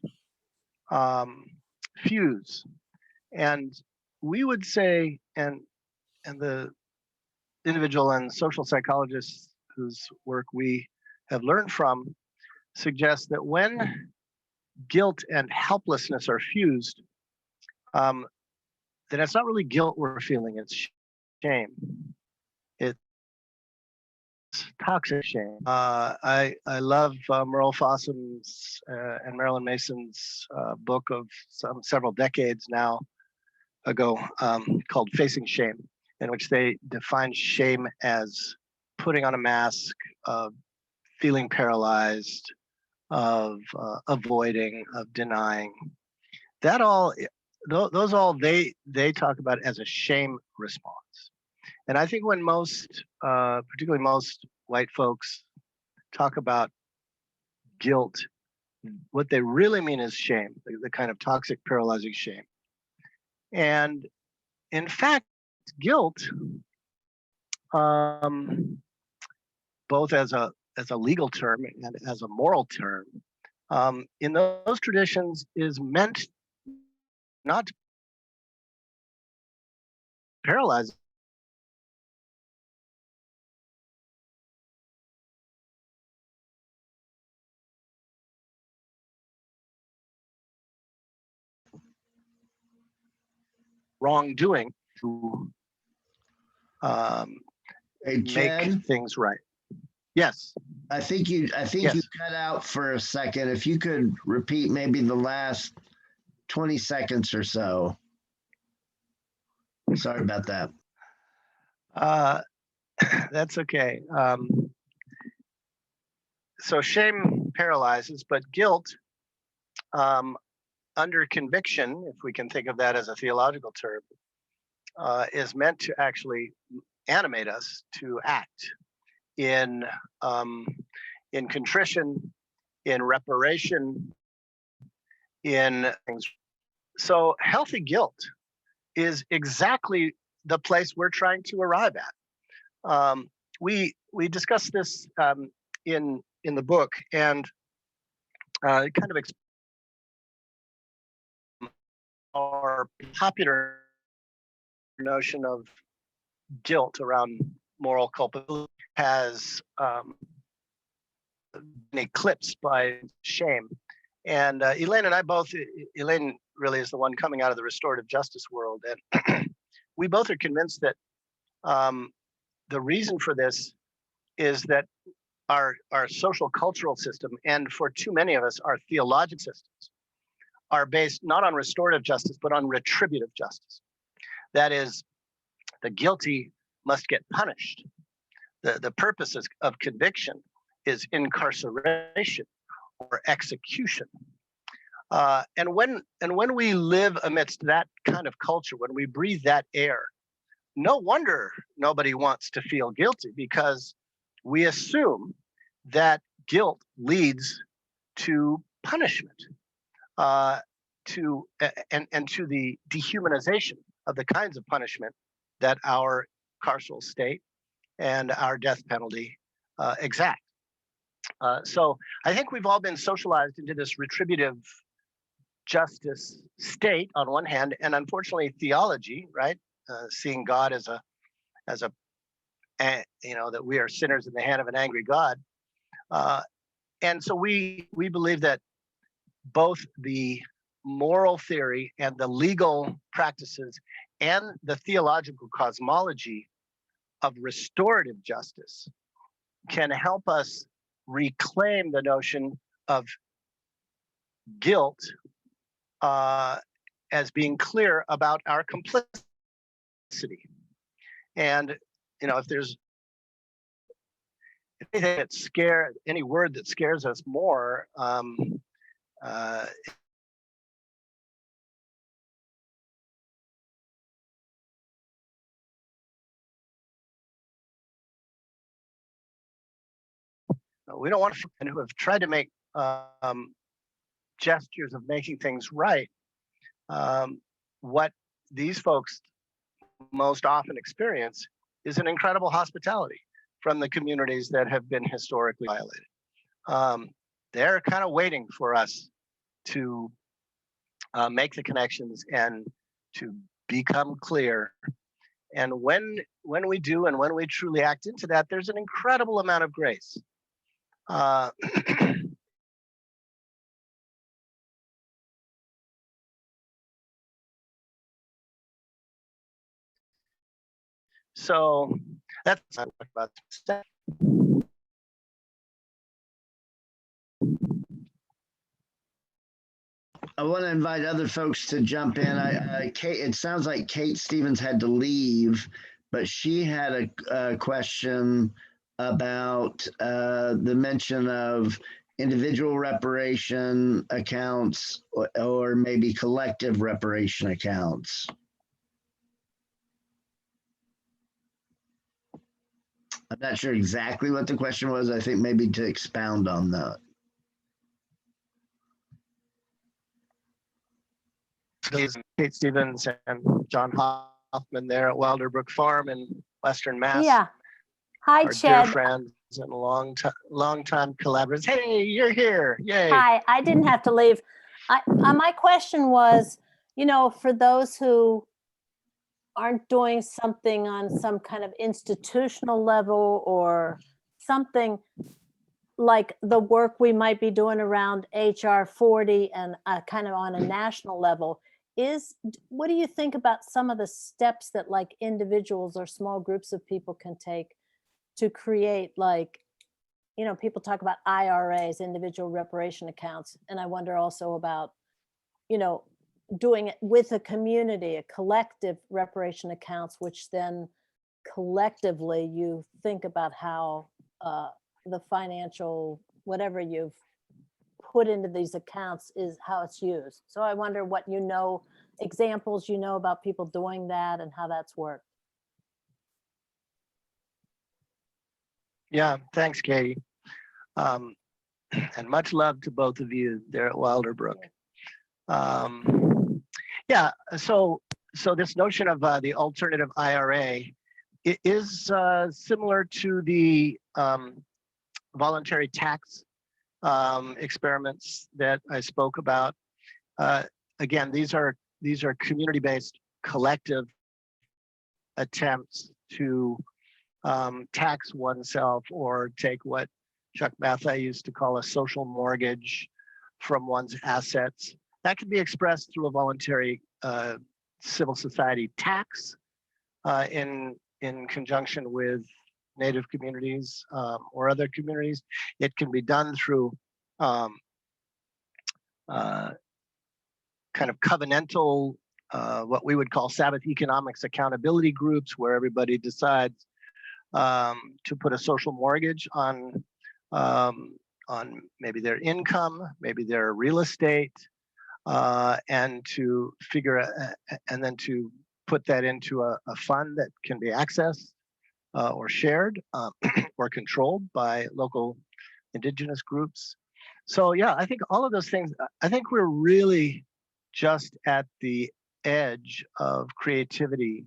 fuse. And we would say, and the individual and social psychologists whose work we have learned from suggest that when guilt and helplessness are fused, then it's not really guilt we're feeling, it's shame. It's toxic shame. I love Merle Fossum's and Marilyn Mason's book of several decades now ago called Facing Shame, in which they define shame as putting on a mask, of feeling paralyzed, of avoiding, of denying. That all, those all they talk about as a shame response. And I think when most, particularly most white folks talk about guilt, what they really mean is shame, the kind of toxic, paralyzing shame. And in fact, guilt, both as a legal term and as a moral term, in those traditions is meant not to paralyze wrongdoing to Hey, Chad, make things right. Yes. I think you Yes. cut out for a second. If you could repeat maybe the last 20 seconds or so. Sorry about that. That's okay. So shame paralyzes, but guilt, under conviction, if we can think of that as a theological term, is meant to actually animate us to act in contrition, in reparation, in things. So healthy guilt is exactly the place we're trying to arrive at. We discuss this in the book, and kind of our popular notion of guilt around moral culpability has been eclipsed by shame. And Elaine and I both, Elaine really is the one coming out of the restorative justice world. And we both are convinced that the reason for this is that our social cultural system, and for too many of us, our theological systems, are based not on restorative justice, but on retributive justice. That is, the guilty must get punished. The purpose of conviction is incarceration or execution. And when we live amidst that kind of culture, when we breathe that air, no wonder nobody wants to feel guilty, because we assume that guilt leads to punishment, and to the dehumanization of the kinds of punishment that our carceral state and our death penalty exact. So I think we've all been socialized into this retributive justice state on one hand, and unfortunately theology, right? Seeing God as a that we are sinners in the hand of an angry God. And so we believe that both the moral theory and the legal practices and the theological cosmology of restorative justice can help us reclaim the notion of guilt as being clear about our complicity. And if there's anything that any word that scares us more, we don't want to, who have tried to make gestures of making things right. What these folks most often experience is an incredible hospitality from the communities that have been historically violated. They're kind of waiting for us to make the connections and to become clear. And when we do, and when we truly act into that, there's an incredible amount of grace. So that's what I'm about to say. I want to invite other folks to jump in. Kate, it sounds like Kate Stevens had to leave, but she had a question about the mention of individual reparation accounts or maybe collective reparation accounts. I'm not sure exactly what the question was. I think maybe to expound on that. Kate Stevens and John Hoffman there at Wilderbrook Farm in Western Mass. Yeah. Hi, our Chad. Dear friends and long time collaborators. Hey, you're here. Yay. Hi, I didn't have to leave. My question was, for those who aren't doing something on some kind of institutional level or something like the work we might be doing around HR 40 and kind of on a national level, what do you think about some of the steps that like individuals or small groups of people can take to create like you know, people talk about IRAs, individual reparation accounts, and I wonder also about, you know, doing it with a community, a collective reparation accounts, which then collectively you think about how the financial, whatever you've put into these accounts is how it's used. So I wonder what, you know, examples you know about people doing that and how that's worked. Yeah, thanks, Katie. And much love to both of you there at Wilderbrook. Yeah, so this notion of the alternative IRA is similar to the voluntary tax experiments that I spoke about. Again, these are community-based collective attempts to tax oneself or take what Chuck Mathai used to call a social mortgage from one's assets. That can be expressed through a voluntary civil society tax in conjunction with Native communities or other communities. It can be done through kind of covenantal, what we would call Sabbath economics accountability groups, where everybody decides to put a social mortgage on maybe their income, maybe their real estate, and to figure and then to put that into a fund that can be accessed or shared or controlled by local indigenous groups. So yeah, I think all of those things, I think we're really just at the edge of creativity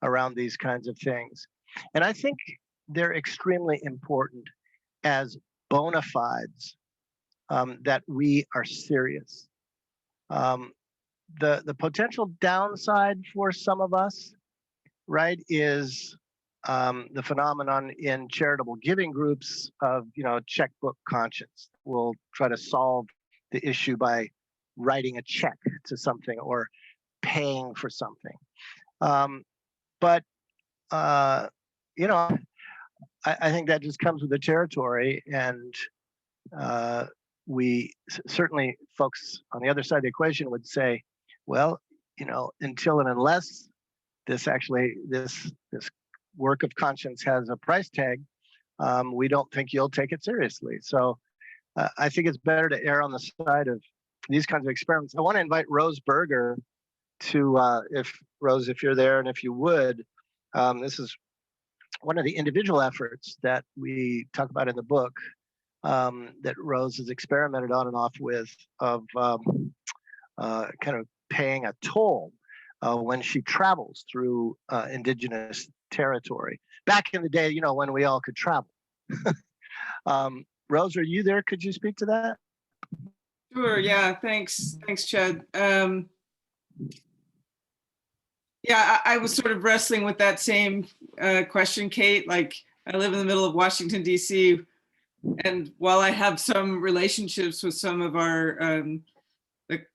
around these kinds of things. And I think they're extremely important as bona fides that we are serious. The potential downside for some of us, right, is the phenomenon in charitable giving groups of, you know, checkbook conscience. We'll try to solve the issue by writing a check to something or paying for something. But you know, I think that just comes with the territory, and we certainly, folks on the other side of the equation would say, well, you know, until and unless this work of conscience has a price tag, we don't think you'll take it seriously. So I think it's better to err on the side of these kinds of experiments. I want to invite Rose Berger to, if you're there, and if you would, this is one of the individual efforts that we talk about in the book that Rose has experimented on and off with, of kind of paying a toll when she travels through indigenous territory. Back in the day, you know, when we all could travel. Rose, are you there? Could you speak to that? Sure, yeah, thanks, Chad. Yeah, I was sort of wrestling with that same question, Kate. Like, I live in the middle of Washington, D.C., and while I have some relationships with some of our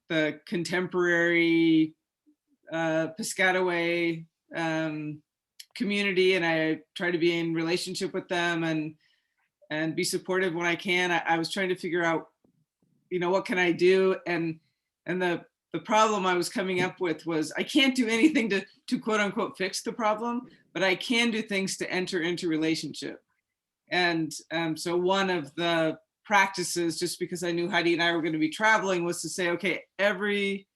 the contemporary Piscataway community, and I try to be in relationship with them and be supportive when I can, I was trying to figure out, you know, what can I do? And the problem I was coming up with was, I can't do anything to quote unquote fix the problem, but I can do things to enter into relationship. And so one of the practices, just because I knew Heidi and I were going to be traveling, was to say, okay, every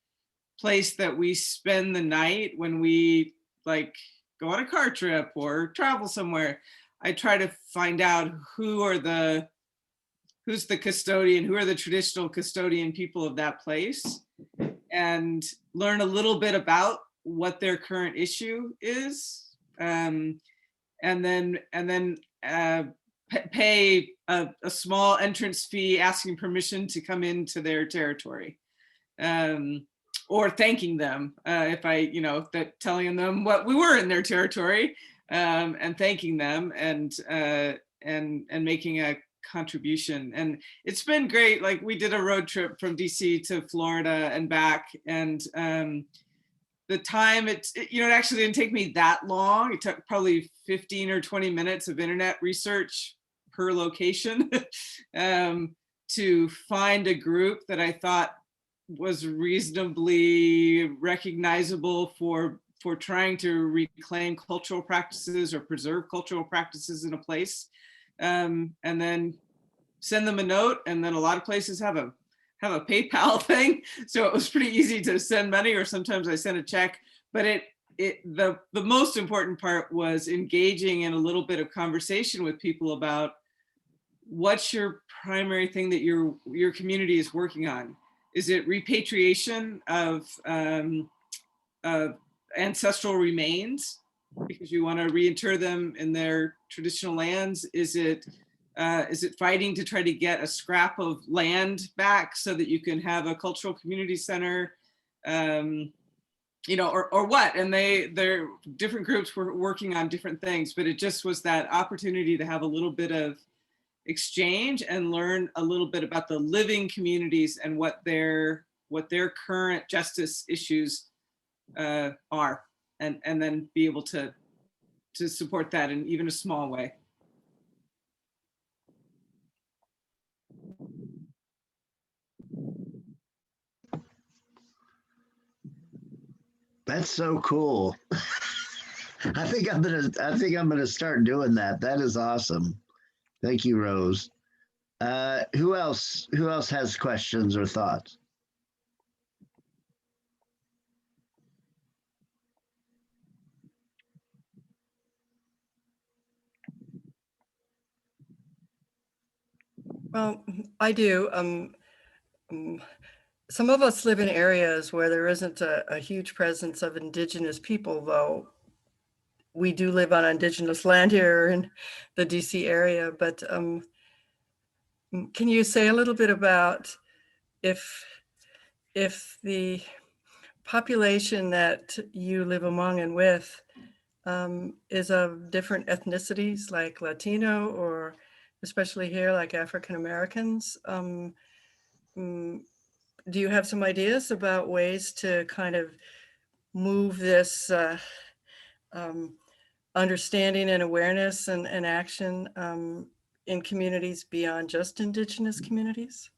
place that we spend the night when we like go on a car trip or travel somewhere, I try to find out who's the custodian, who are the traditional custodian people of that place, and learn a little bit about what their current issue is, and then pay a small entrance fee, asking permission to come into their territory, or thanking them if I, you know, that telling them what we were in their territory, and thanking them and making a contribution. And it's been great. Like, we did a road trip from DC to Florida and back, and the time it actually didn't take me that long. It took probably 15 or 20 minutes of internet research per location to find a group that I thought was reasonably recognizable for trying to reclaim cultural practices or preserve cultural practices in a place, and then send them a note. And then a lot of places have a PayPal thing, so it was pretty easy to send money, or sometimes I sent a check. But the most important part was engaging in a little bit of conversation with people about what's your primary thing that your community is working on. Is it repatriation of ancestral remains because you want to reinter them in their traditional lands? Is it fighting to try to get a scrap of land back so that you can have a cultural community center, or what? And their different groups were working on different things, but it just was that opportunity to have a little bit of exchange and learn a little bit about the living communities and what their current justice issues are, and then be able to support that in even a small way. That's so cool. I think I'm gonna start doing that. That is awesome. Thank you, Rose. Who else has questions or thoughts? Well, I do. Some of us live in areas where there isn't a huge presence of Indigenous people, though we do live on Indigenous land here in the DC area. But can you say a little bit about if the population that you live among and with is of different ethnicities, like Latino, or especially here, like African Americans? Do you have some ideas about ways to kind of move this understanding and awareness and action in communities beyond just Indigenous communities?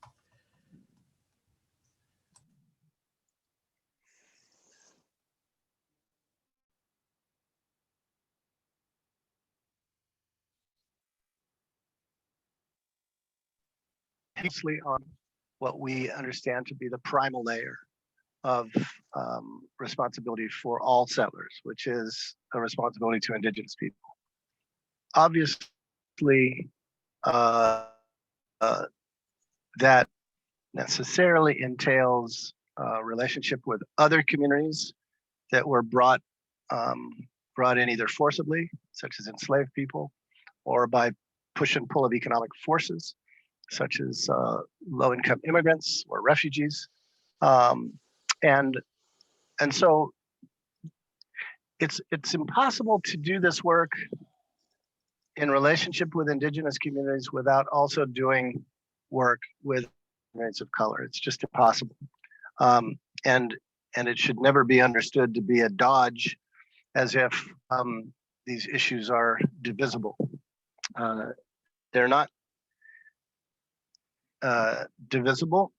Mostly on what we understand to be the primal layer of responsibility for all settlers, which is a responsibility to Indigenous people. Obviously, that necessarily entails a relationship with other communities that were brought in either forcibly, such as enslaved people, or by push and pull of economic forces, such as low-income immigrants or refugees, and so it's impossible to do this work in relationship with Indigenous communities without also doing work with communities of color. It's just impossible, and it should never be understood to be a dodge, as if these issues are divisible. They're not divisible,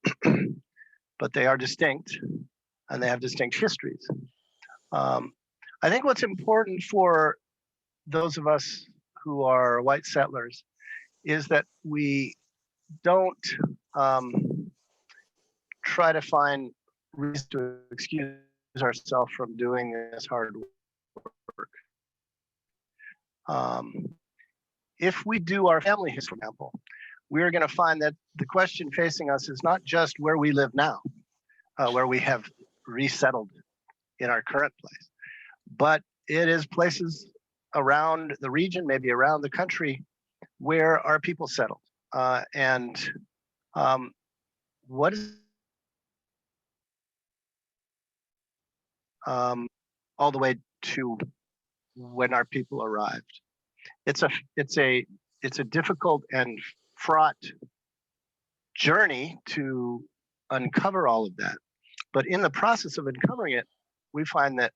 but they are distinct, and they have distinct histories. I think what's important for those of us who are white settlers is that we don't try to find reasons to excuse ourselves from doing this hard work. If we do our family history, for example, we're going to find that the question facing us is not just where we live now, where we have resettled in our current place, but it is places around the region, maybe around the country, where our people settled. And what is all the way to when our people arrived? It's a difficult and fraught journey to uncover all of that. But in the process of uncovering it, we find that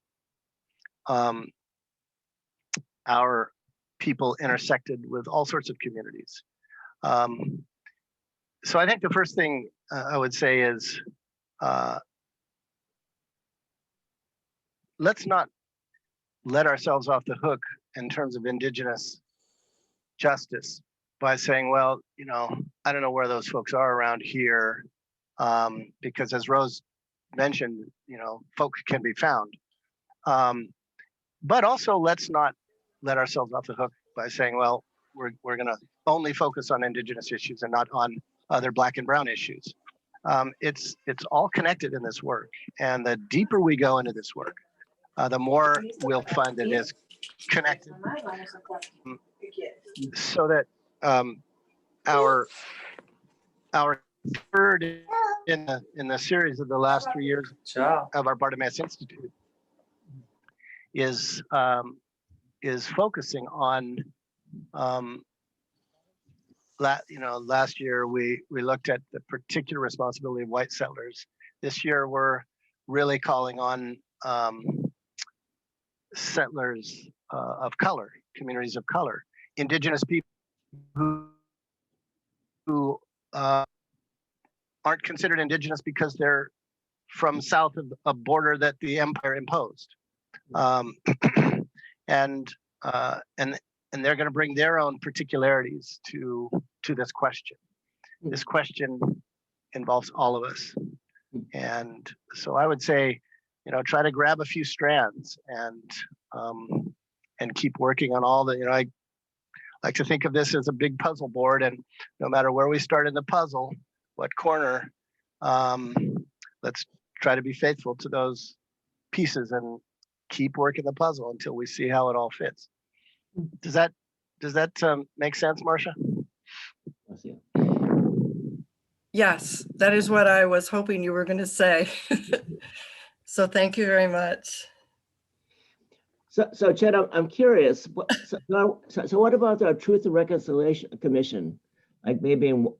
our people intersected with all sorts of communities So I think the first thing I would say is, let's not let ourselves off the hook in terms of Indigenous justice by saying, well, you know, I don't know where those folks are around here, because as Rose mentioned, you know, folk can be found. But also, let's not let ourselves off the hook by saying, well, we're going to only focus on Indigenous issues and not on other Black and Brown issues. It's all connected in this work, and the deeper we go into this work, the more we'll find that it is connected, so that our third in the series of the last 3 years of our Bartimaeus Institute is focusing on, last year we looked at the particular responsibility of white settlers. This year we're really calling on settlers of color, communities of color, Indigenous people who aren't considered Indigenous because they're from south of a border that the empire imposed. And they're going to bring their own particularities to this question. This question involves all of us, and so I would say, you know, try to grab a few strands and keep working on all the. You know, I like to think of this as a big puzzle board, and no matter where we start in the puzzle, what corner, let's try to be faithful to those pieces and keep working the puzzle until we see how it all fits. Does that make sense, Marcia? Yes, that is what I was hoping you were going to say. So thank you very much. So Chet, I'm curious. So what about the Truth and Reconciliation Commission? Like maybe in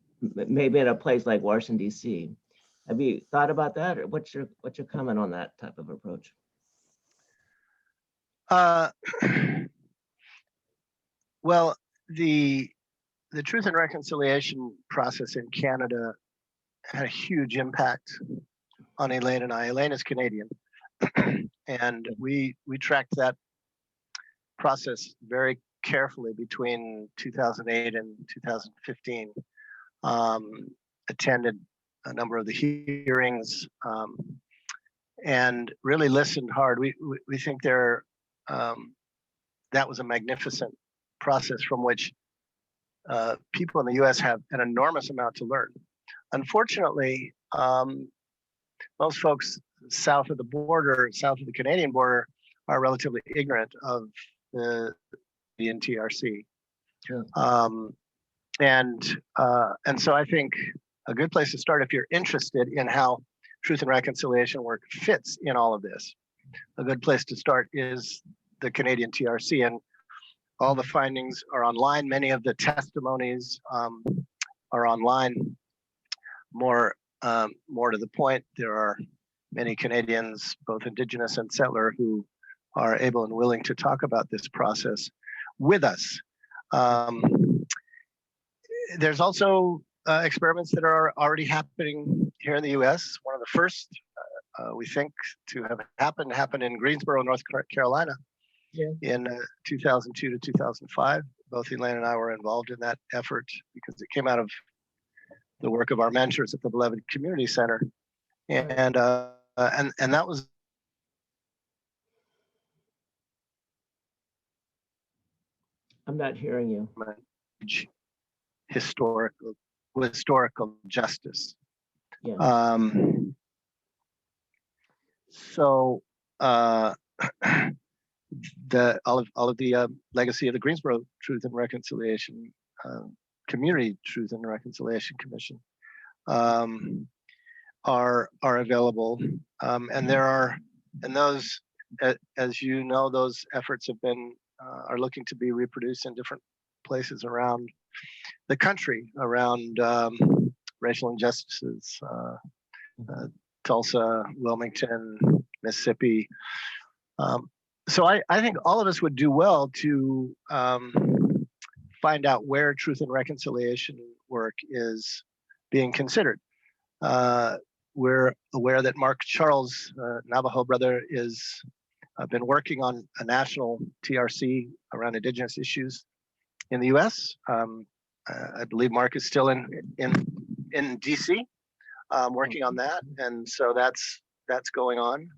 a place like Washington, D.C. Have you thought about that, or what's your comment on that type of approach? Well, the Truth and Reconciliation process in Canada had a huge impact on Elaine and I. Elaine is Canadian, and we tracked that process very carefully between 2008 and 2015. Attended a number of the hearings, and really listened hard. We think that was a magnificent process from which people in the U.S. have an enormous amount to learn. Unfortunately, most folks south of the border, south of the Canadian border, are relatively ignorant of the NTRC. Sure. And so I think a good place to start, if you're interested in how truth and reconciliation work fits in all of this, a good place to start is the Canadian TRC, and all the findings are online. Many of the testimonies are online. More to the point, there are many Canadians, both Indigenous and settler, who are able and willing to talk about this process with us. There's also experiments that are already happening here in the U.S. One of the first, we think, to have happened in Greensboro, North Carolina, in 2002 to 2005. Both Elaine and I were involved in that effort because it came out of the work of our mentors at the Beloved Community Center, and that was. I'm not hearing you. Historical justice. Yeah. So all of the legacy of the Greensboro Truth and Reconciliation Community Truth and Reconciliation Commission are available, and those, as you know, those efforts have been are looking to be reproduced in different places around the country, around racial injustices, Tulsa, Wilmington, Mississippi. So I think all of us would do well to find out where truth and reconciliation work is being considered. We're aware that Mark Charles, Navajo brother, is been working on a national TRC around Indigenous issues in the U.S. I believe Mark is still in DC, working on that, and so that's going on.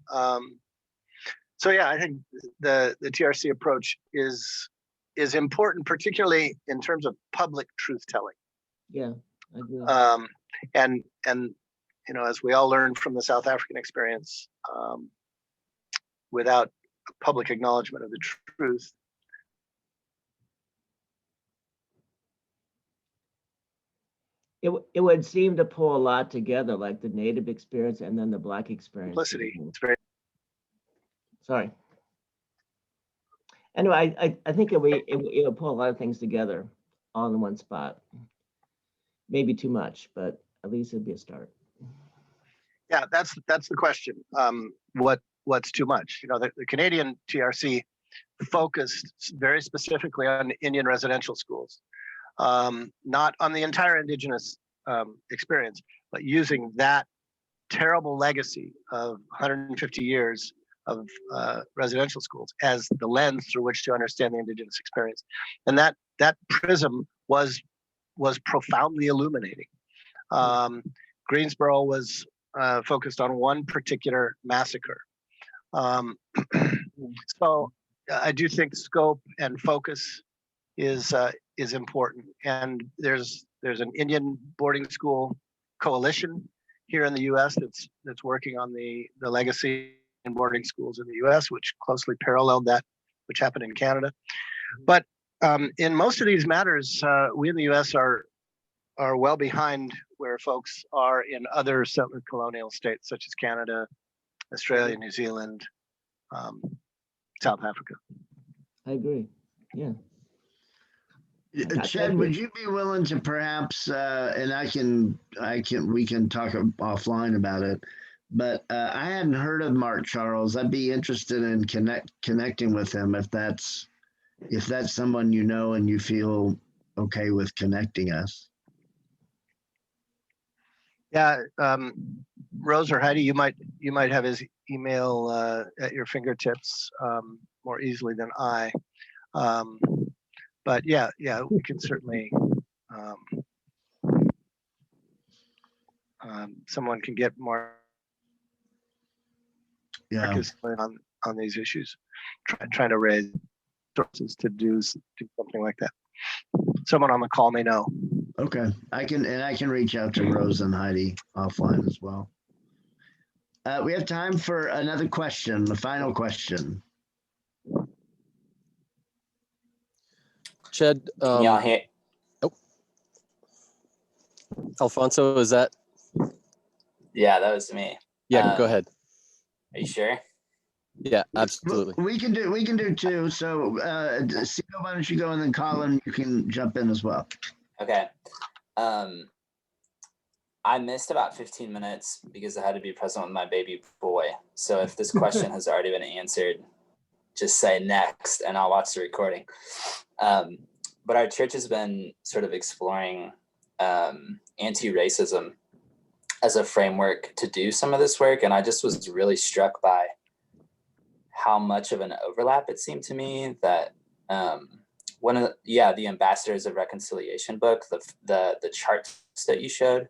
So yeah, I think the TRC approach is important, particularly in terms of public truth telling. Yeah, I agree. And you know, as we all learned from the South African experience, without public acknowledgement of the truth, It would seem to pull a lot together, like the Native experience and then the Black experience. simplicity. It's very Sorry. Anyway, I think it would pull a lot of things together all in one spot. Maybe too much, but at least it'd be a start. Yeah, that's the question. What's too much? You know, the Canadian TRC focused very specifically on Indian residential schools, not on the entire Indigenous experience, but using that terrible legacy of 150 years of residential schools as the lens through which to understand the Indigenous experience, and that prism was profoundly illuminating. Greensboro was focused on one particular massacre. So I do think scope and focus is important. And there's an Indian boarding school coalition here in the U.S. that's working on the legacy in boarding schools in the U.S., which closely paralleled that which happened in Canada. But in most of these matters, we in the U.S. are well behind where folks are in other settler colonial states such as Canada, Australia, New Zealand, South Africa. I agree. Yeah. Chad, would you be willing to perhaps, and we can talk offline about it, but I hadn't heard of Mark Charles. I'd be interested in connecting with him if that's someone you know and you feel okay with connecting us. Yeah, Rose or Heidi, you might have his email at your fingertips more easily than I. But yeah, we can certainly. Someone can get more. Yeah. On these issues, trying to raise sources to do something like that. Someone on the call may know. Okay, I can reach out to Rose and Heidi offline as well. We have time for another question, the final question. Chad, yeah, hey. Oh, Alfonso, is that? Yeah, that was me. Yeah, go ahead. Are you sure? Yeah, absolutely. We can do two. So, Sino, why don't you go, and then Colin, you can jump in as well. Okay. I missed about 15 minutes because I had to be present with my baby boy. So if this question has already been answered, just say next and I'll watch the recording. But our church has been sort of exploring anti-racism as a framework to do some of this work. And I just was really struck by how much of an overlap it seemed to me that one of the Ambassadors of Reconciliation book, the charts that you showed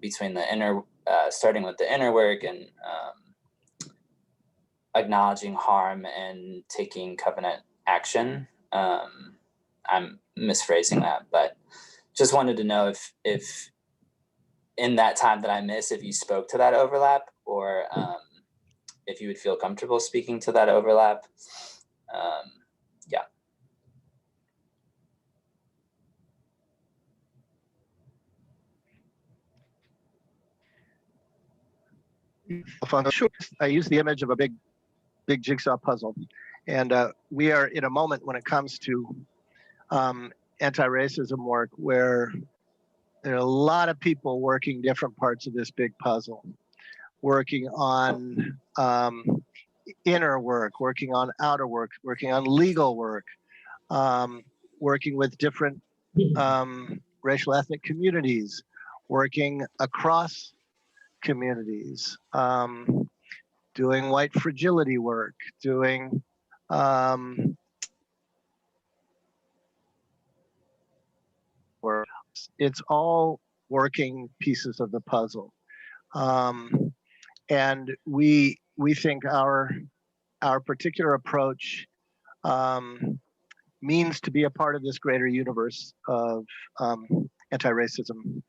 between the inner, starting with the inner work and acknowledging harm and taking covenant action. I'm misphrasing that, but just wanted to know if in that time that I missed, if you spoke to that overlap, or if you would feel comfortable speaking to that overlap. Yeah. Sure. I use the image of a big jigsaw puzzle, and we are in a moment when it comes to anti-racism work where there are a lot of people working different parts of this big puzzle, working on inner work, working on outer work, working on legal work, working with different racial ethnic communities, working across communities, doing white fragility work, doing work. It's all working pieces of the puzzle. And we think our particular approach means to be a part of this greater universe of anti-racism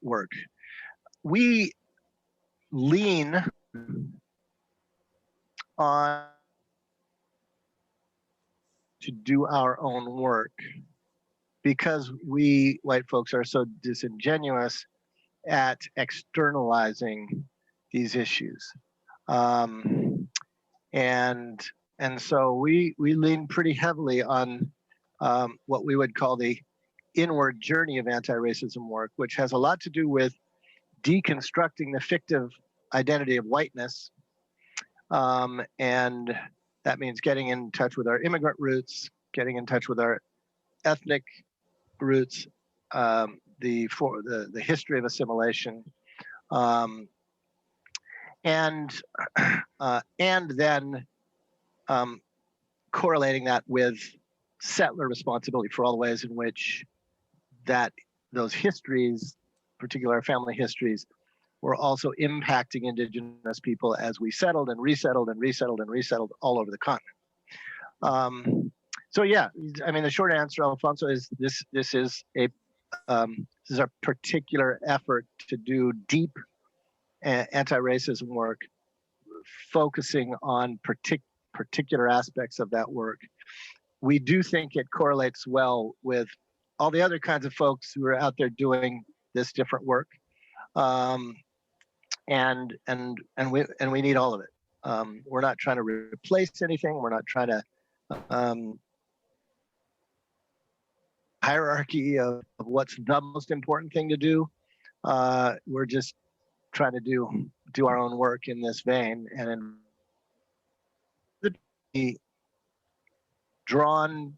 work. We lean on to do our own work because we white folks are so disingenuous at externalizing these issues. And so we lean pretty heavily on what we would call the inward journey of anti-racism work, which has a lot to do with deconstructing the fictive identity of whiteness. And that means getting in touch with our immigrant roots, getting in touch with our ethnic roots, the history of assimilation, and then correlating that with settler responsibility for all the ways in which those histories, particular family histories, were also impacting Indigenous people as we settled and resettled and resettled and resettled all over the continent. So yeah, I mean, the short answer, Alfonso, is this is a particular effort to do deep anti-racism work, focusing on particular aspects of that work. We do think it correlates well with all the other kinds of folks who are out there doing this different work, and we need all of it. We're not trying to replace anything. We're not trying to hierarchy of what's the most important thing to do. We're just trying to do our own work in this vein, and be drawn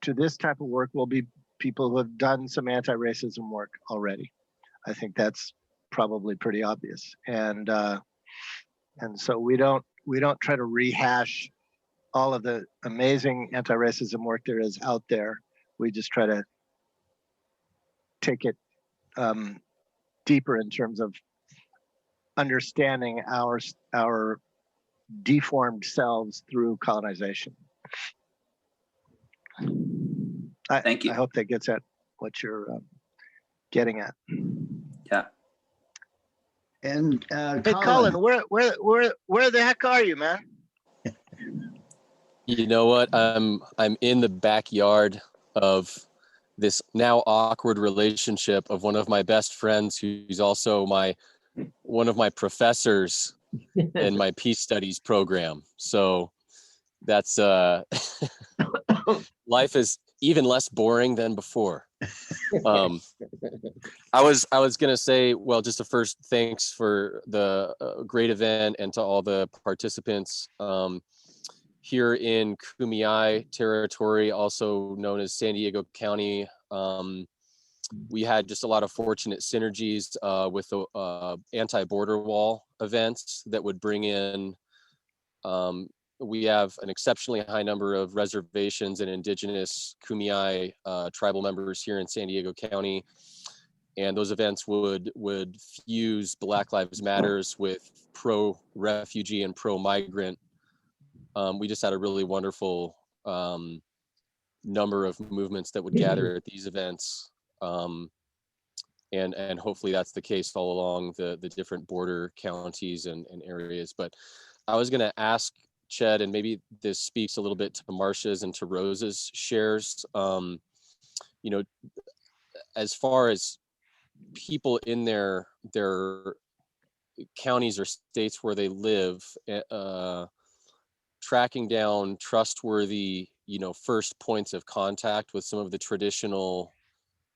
to this type of work will be people who have done some anti-racism work already. I think that's probably pretty obvious, and so we don't try to rehash all of the amazing anti-racism work there is out there. We just try to take it deeper in terms of understanding our deformed selves through colonization. Thank you. I hope that gets at what you're getting at. Yeah. And hey, Colin, where the heck are you, man? You know what? I'm in the backyard of this now awkward relationship of one of my best friends, who's also one of my professors in my peace studies program. So that's life is even less boring than before. I was gonna say, well, just a first thanks for the great event and to all the participants here in Kumeyaay territory, also known as San Diego County. We had just a lot of fortunate synergies with the anti-border wall events that would bring in, we have an exceptionally high number of reservations and indigenous Kumeyaay tribal members here in San Diego County. And those events would fuse Black Lives Matters with pro-refugee and pro-migrant. We just had a really wonderful number of movements that would gather at these events. And hopefully that's the case all along the different border counties and areas. But I was gonna ask Ched, and maybe this speaks a little bit to Marcia's and to Rose's shares, you know, as far as people in their counties or states where they live, tracking down trustworthy, you know, first points of contact with some of the traditional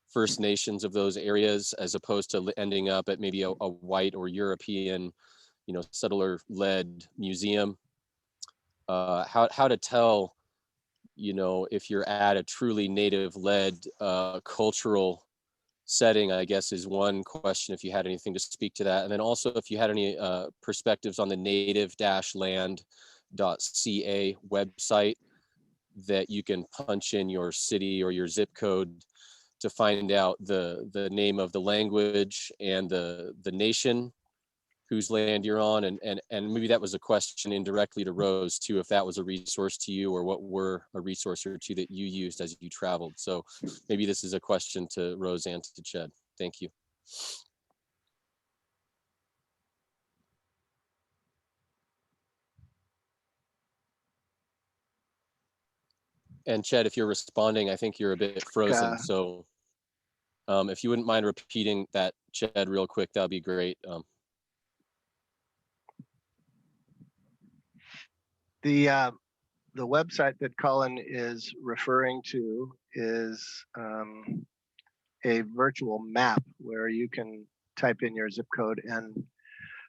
First Nations of those areas, as opposed to ending up at maybe a white or European, you know, settler-led museum. How to tell, you know, if you're at a truly native-led cultural setting, I guess, is one question, if you had anything to speak to that. And then also if you had any perspectives on the native-land.ca website that you can punch in your city or your zip code to find out the name of the language and the nation whose land you're on, and maybe that was a question indirectly to Rose too, if that was a resource to you, or what were a resource or two that you used as you traveled. So maybe this is a question to Rose and to Ched. Thank you. And Ched, if you're responding, I think you're a bit frozen. So if you wouldn't mind repeating that, Ched, real quick, that'd be great. The website that Colin is referring to is a virtual map where you can type in your zip code and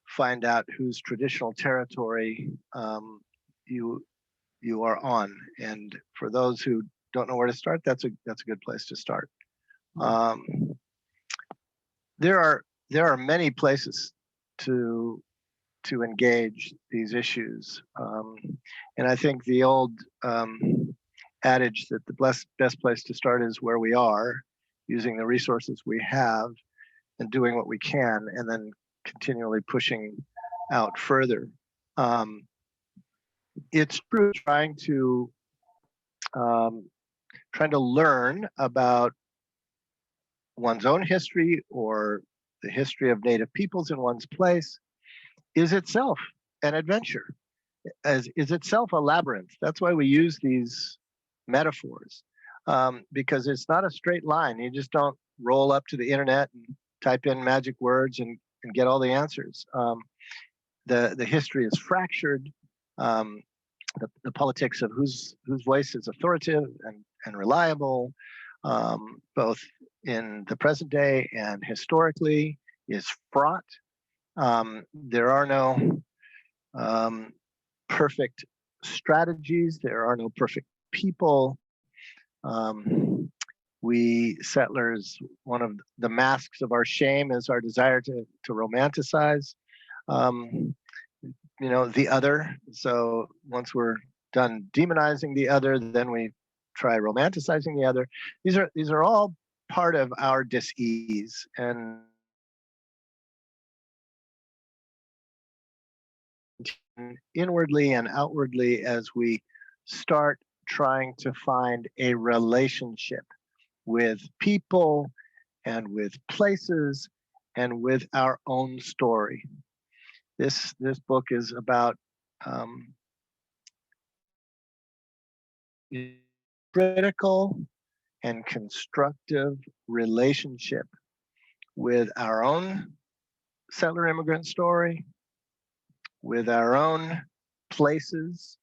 find out whose traditional territory you are on. And for those who don't know where to start, that's a good place to start. There are many places to engage these issues. And I think the old adage that the best place to start is where we are, using the resources we have and doing what we can, and then continually pushing out further. It's true trying to learn about one's own history or the history of Native peoples in one's place is itself an adventure, is itself a labyrinth. That's why we use these metaphors, because it's not a straight line. You just don't roll up to the internet and type in magic words and get all the answers. The history is fractured. The politics of whose voice is authoritative and reliable, both in the present day and historically, is fraught. There are no perfect strategies. There are no perfect people. We settlers, one of the masks of our shame is our desire to romanticize, the other. So once we're done demonizing the other, then we try romanticizing the other. These are all part of our dis-ease, and inwardly and outwardly as we start trying to find a relationship with people and with places and with our own story. This book is about critical and constructive relationship with our own settler immigrant story, with our own places,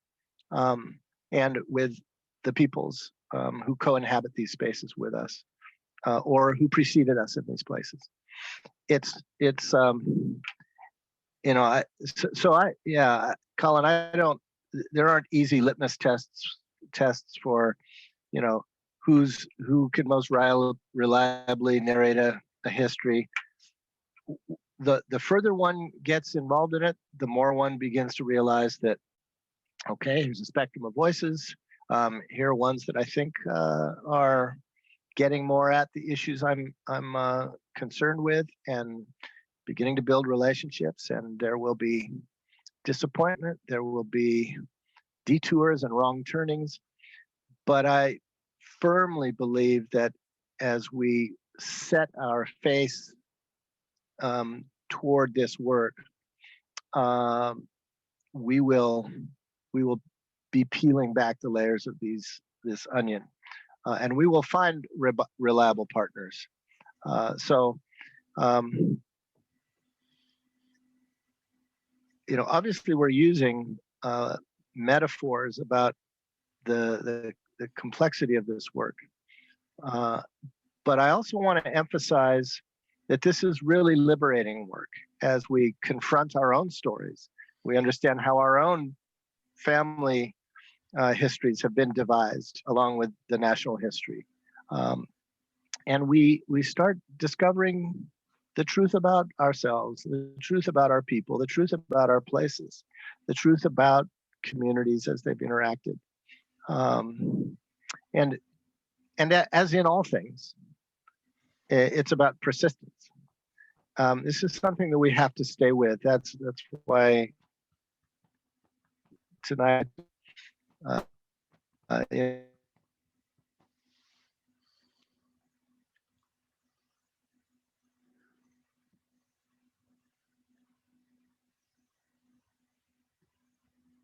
and with the peoples who co-inhabit these spaces with us, or who preceded us in these places. Colin, there aren't easy litmus tests for, who can most reliably narrate a history. The further one gets involved in it, the more one begins to realize that, okay, here's a spectrum of voices. Here are ones that I think are getting more at the issues I'm concerned with, and beginning to build relationships. And there will be disappointment, there will be detours and wrong turnings. But I firmly believe that as we set our face toward this work, we will be peeling back the layers of this onion, and we will find reliable partners. Obviously we're using metaphors about the complexity of this work, but I also want to emphasize that this is really liberating work. As we confront our own stories, we understand how our own family histories have been devised along with the national history. And we start discovering the truth about ourselves, the truth about our people, the truth about our places, the truth about communities as they've interacted. And as in all things, it's about persistence. This is something that we have to stay with. That's why tonight,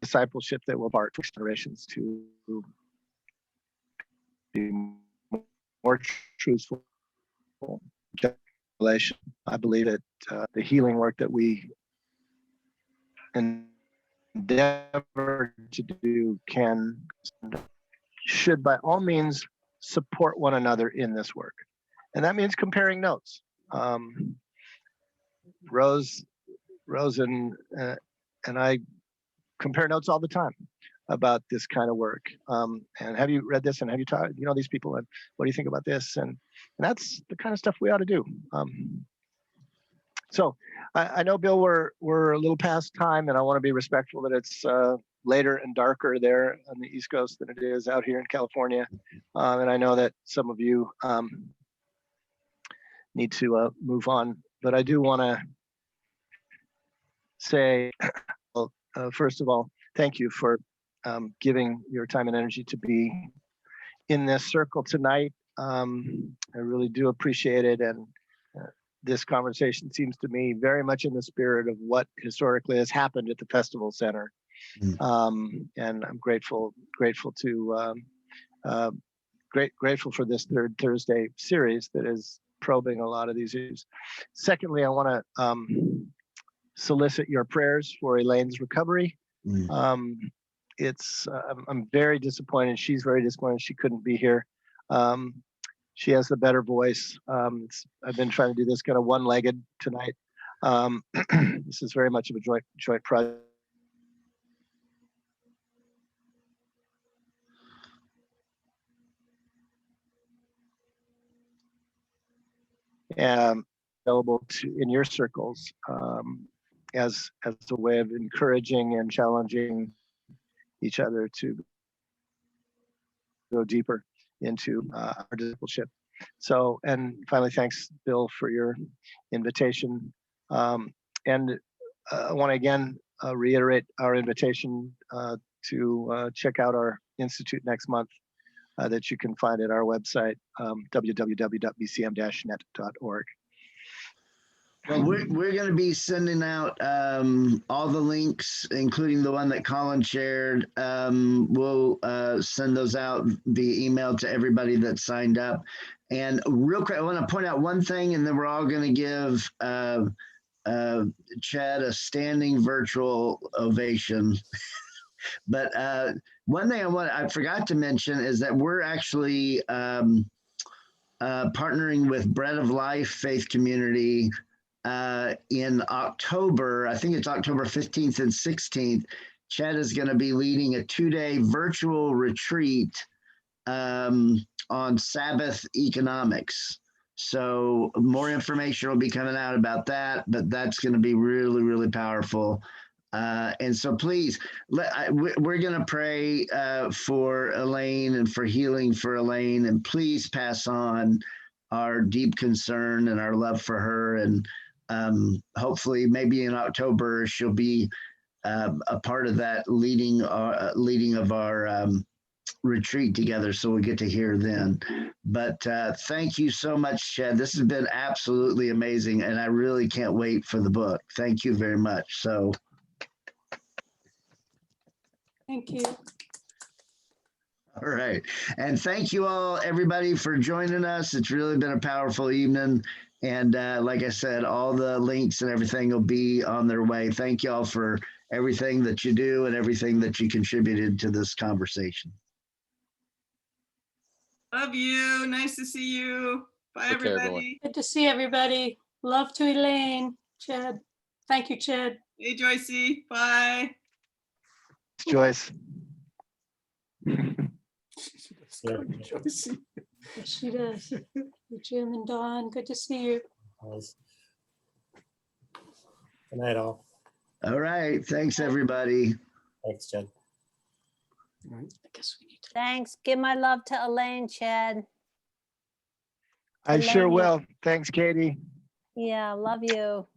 discipleship that will part for generations to be more truthful. I believe that the healing work that we endeavor to do should by all means support one another in this work. And that means comparing notes. Rose and I compare notes all the time about this kind of work. And have you read this, and have you talked, you know, these people, and what do you think about this? And that's the kind of stuff we ought to do. So I know, Bill, we're a little past time, and I want to be respectful that it's later and darker there on the East Coast than it is out here in California. And I know that some of you need to move on, but I do want to say, first of all, thank you for giving your time and energy to be in this circle tonight. I really do appreciate it. And this conversation seems to me very much in the spirit of what historically has happened at the Festival Center. And I'm grateful to grateful for this Third Thursday series that is probing a lot of these issues. Secondly, I want to solicit your prayers for Elaine's recovery. I'm very disappointed. She's very disappointed she couldn't be here. She has the better voice. I've been trying to do this kind of one-legged tonight. This is very much of a joint project. And available in your circles as a way of encouraging and challenging each other to go deeper into our discipleship. So, and finally, thanks, Bill, for your invitation. And I want to again reiterate our invitation to check out our institute next month that you can find at our website, www.bcm-net.org. Well, we're going to be sending out all the links, including the one that Colin shared. We'll send those out via email to everybody that signed up. And real quick, I want to point out one thing, and then we're all going to give Chad a standing virtual ovation. But one thing I forgot to mention is that we're actually partnering with Bread of Life Faith Community in October. I think it's October 15th and 16th. Chad is going to be leading a 2-day virtual retreat on Sabbath economics. So more information will be coming out about that, but that's going to be really, really powerful. And so please, we're going to pray for Elaine and for healing for Elaine, and please pass on our deep concern and our love for her. And hopefully maybe in October, she'll be a part of that leading of our retreat together. So we'll get to hear then. But thank you so much, Chad. This has been absolutely amazing. And I really can't wait for the book. Thank you very much. So. Thank you. All right. And thank you all, everybody, for joining us. It's really been a powerful evening. And like I said, all the links and everything will be on their way. Thank you all for everything that you do and everything that you contributed to this conversation. Love you. Nice to see you. Bye, Take care, everybody. everyone. Good to see everybody. Love to Elaine, Chad. Thank you, Chad. Hey, Joycey. Bye. Joyce. Yes, she does. Jim and Dawn, good to see you. Good night, all. All right. Thanks, everybody. Thanks, Jen. I guess we need to. Thanks. Give my love to Elaine, Chad. I sure Elaine, will. Thanks, Katie. Yeah, love you.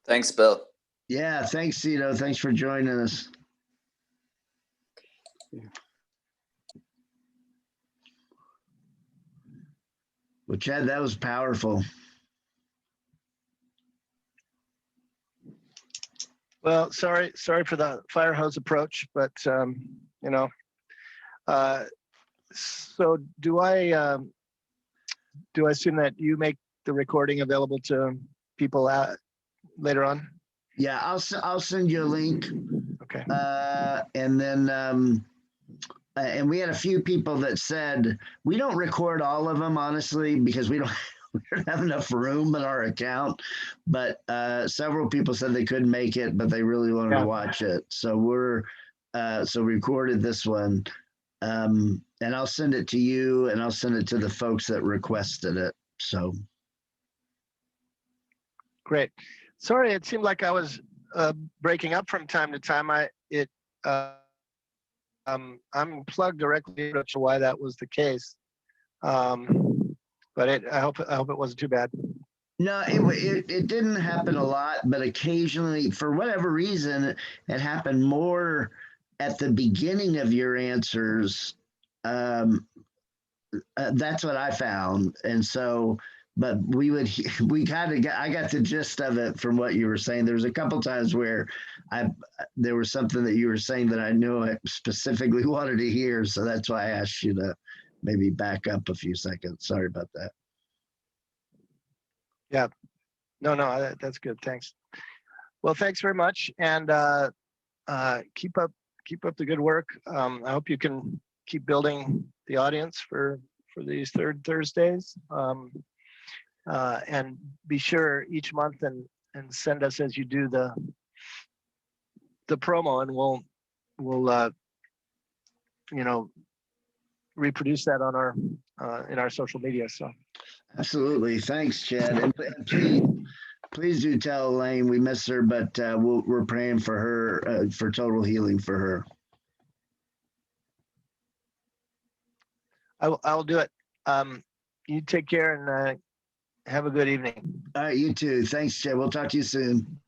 Thanks, Bill. Yeah. Thanks, Cito. Thanks for joining us. Well, Chad, that was powerful. Well, sorry for the fire hose approach, but you know, so do I assume that you make the recording available to people later on? Yeah, I'll send you a link. Okay. And then and we had a few people that said we don't record all of them, honestly, because we don't have enough room in our account. But several people said they couldn't make it, but they really wanted to watch it. So we're so recorded this one, and I'll send it to you, and I'll send it to the folks that requested it. So Great. Sorry, it seemed like I was breaking up from time to time. I'm plugged directly. I'm not sure why that was the case, but I hope it wasn't too bad. no, it didn't happen a lot, but occasionally, for whatever reason, it happened more at the beginning of your answers. That's what I found, and so. But I got the gist of it from what you were saying. There was a couple times where there was something that you were saying that I knew I specifically wanted to hear. So that's why I asked you to maybe back up a few seconds. Sorry about that. Yeah, no, that's good. Thanks. Well, thanks very much, and keep up the good work. I hope you can keep building the audience for these third Thursdays. And be sure each month and send us as you do the promo, and we'll you know, reproduce that on our in our social media. So absolutely, thanks, Chad, and please do tell Elaine we miss her, but we're praying for her for total healing for her. I'll do it. You take care and have a good evening. All right, you too. Thanks, Chad. We'll talk to you soon.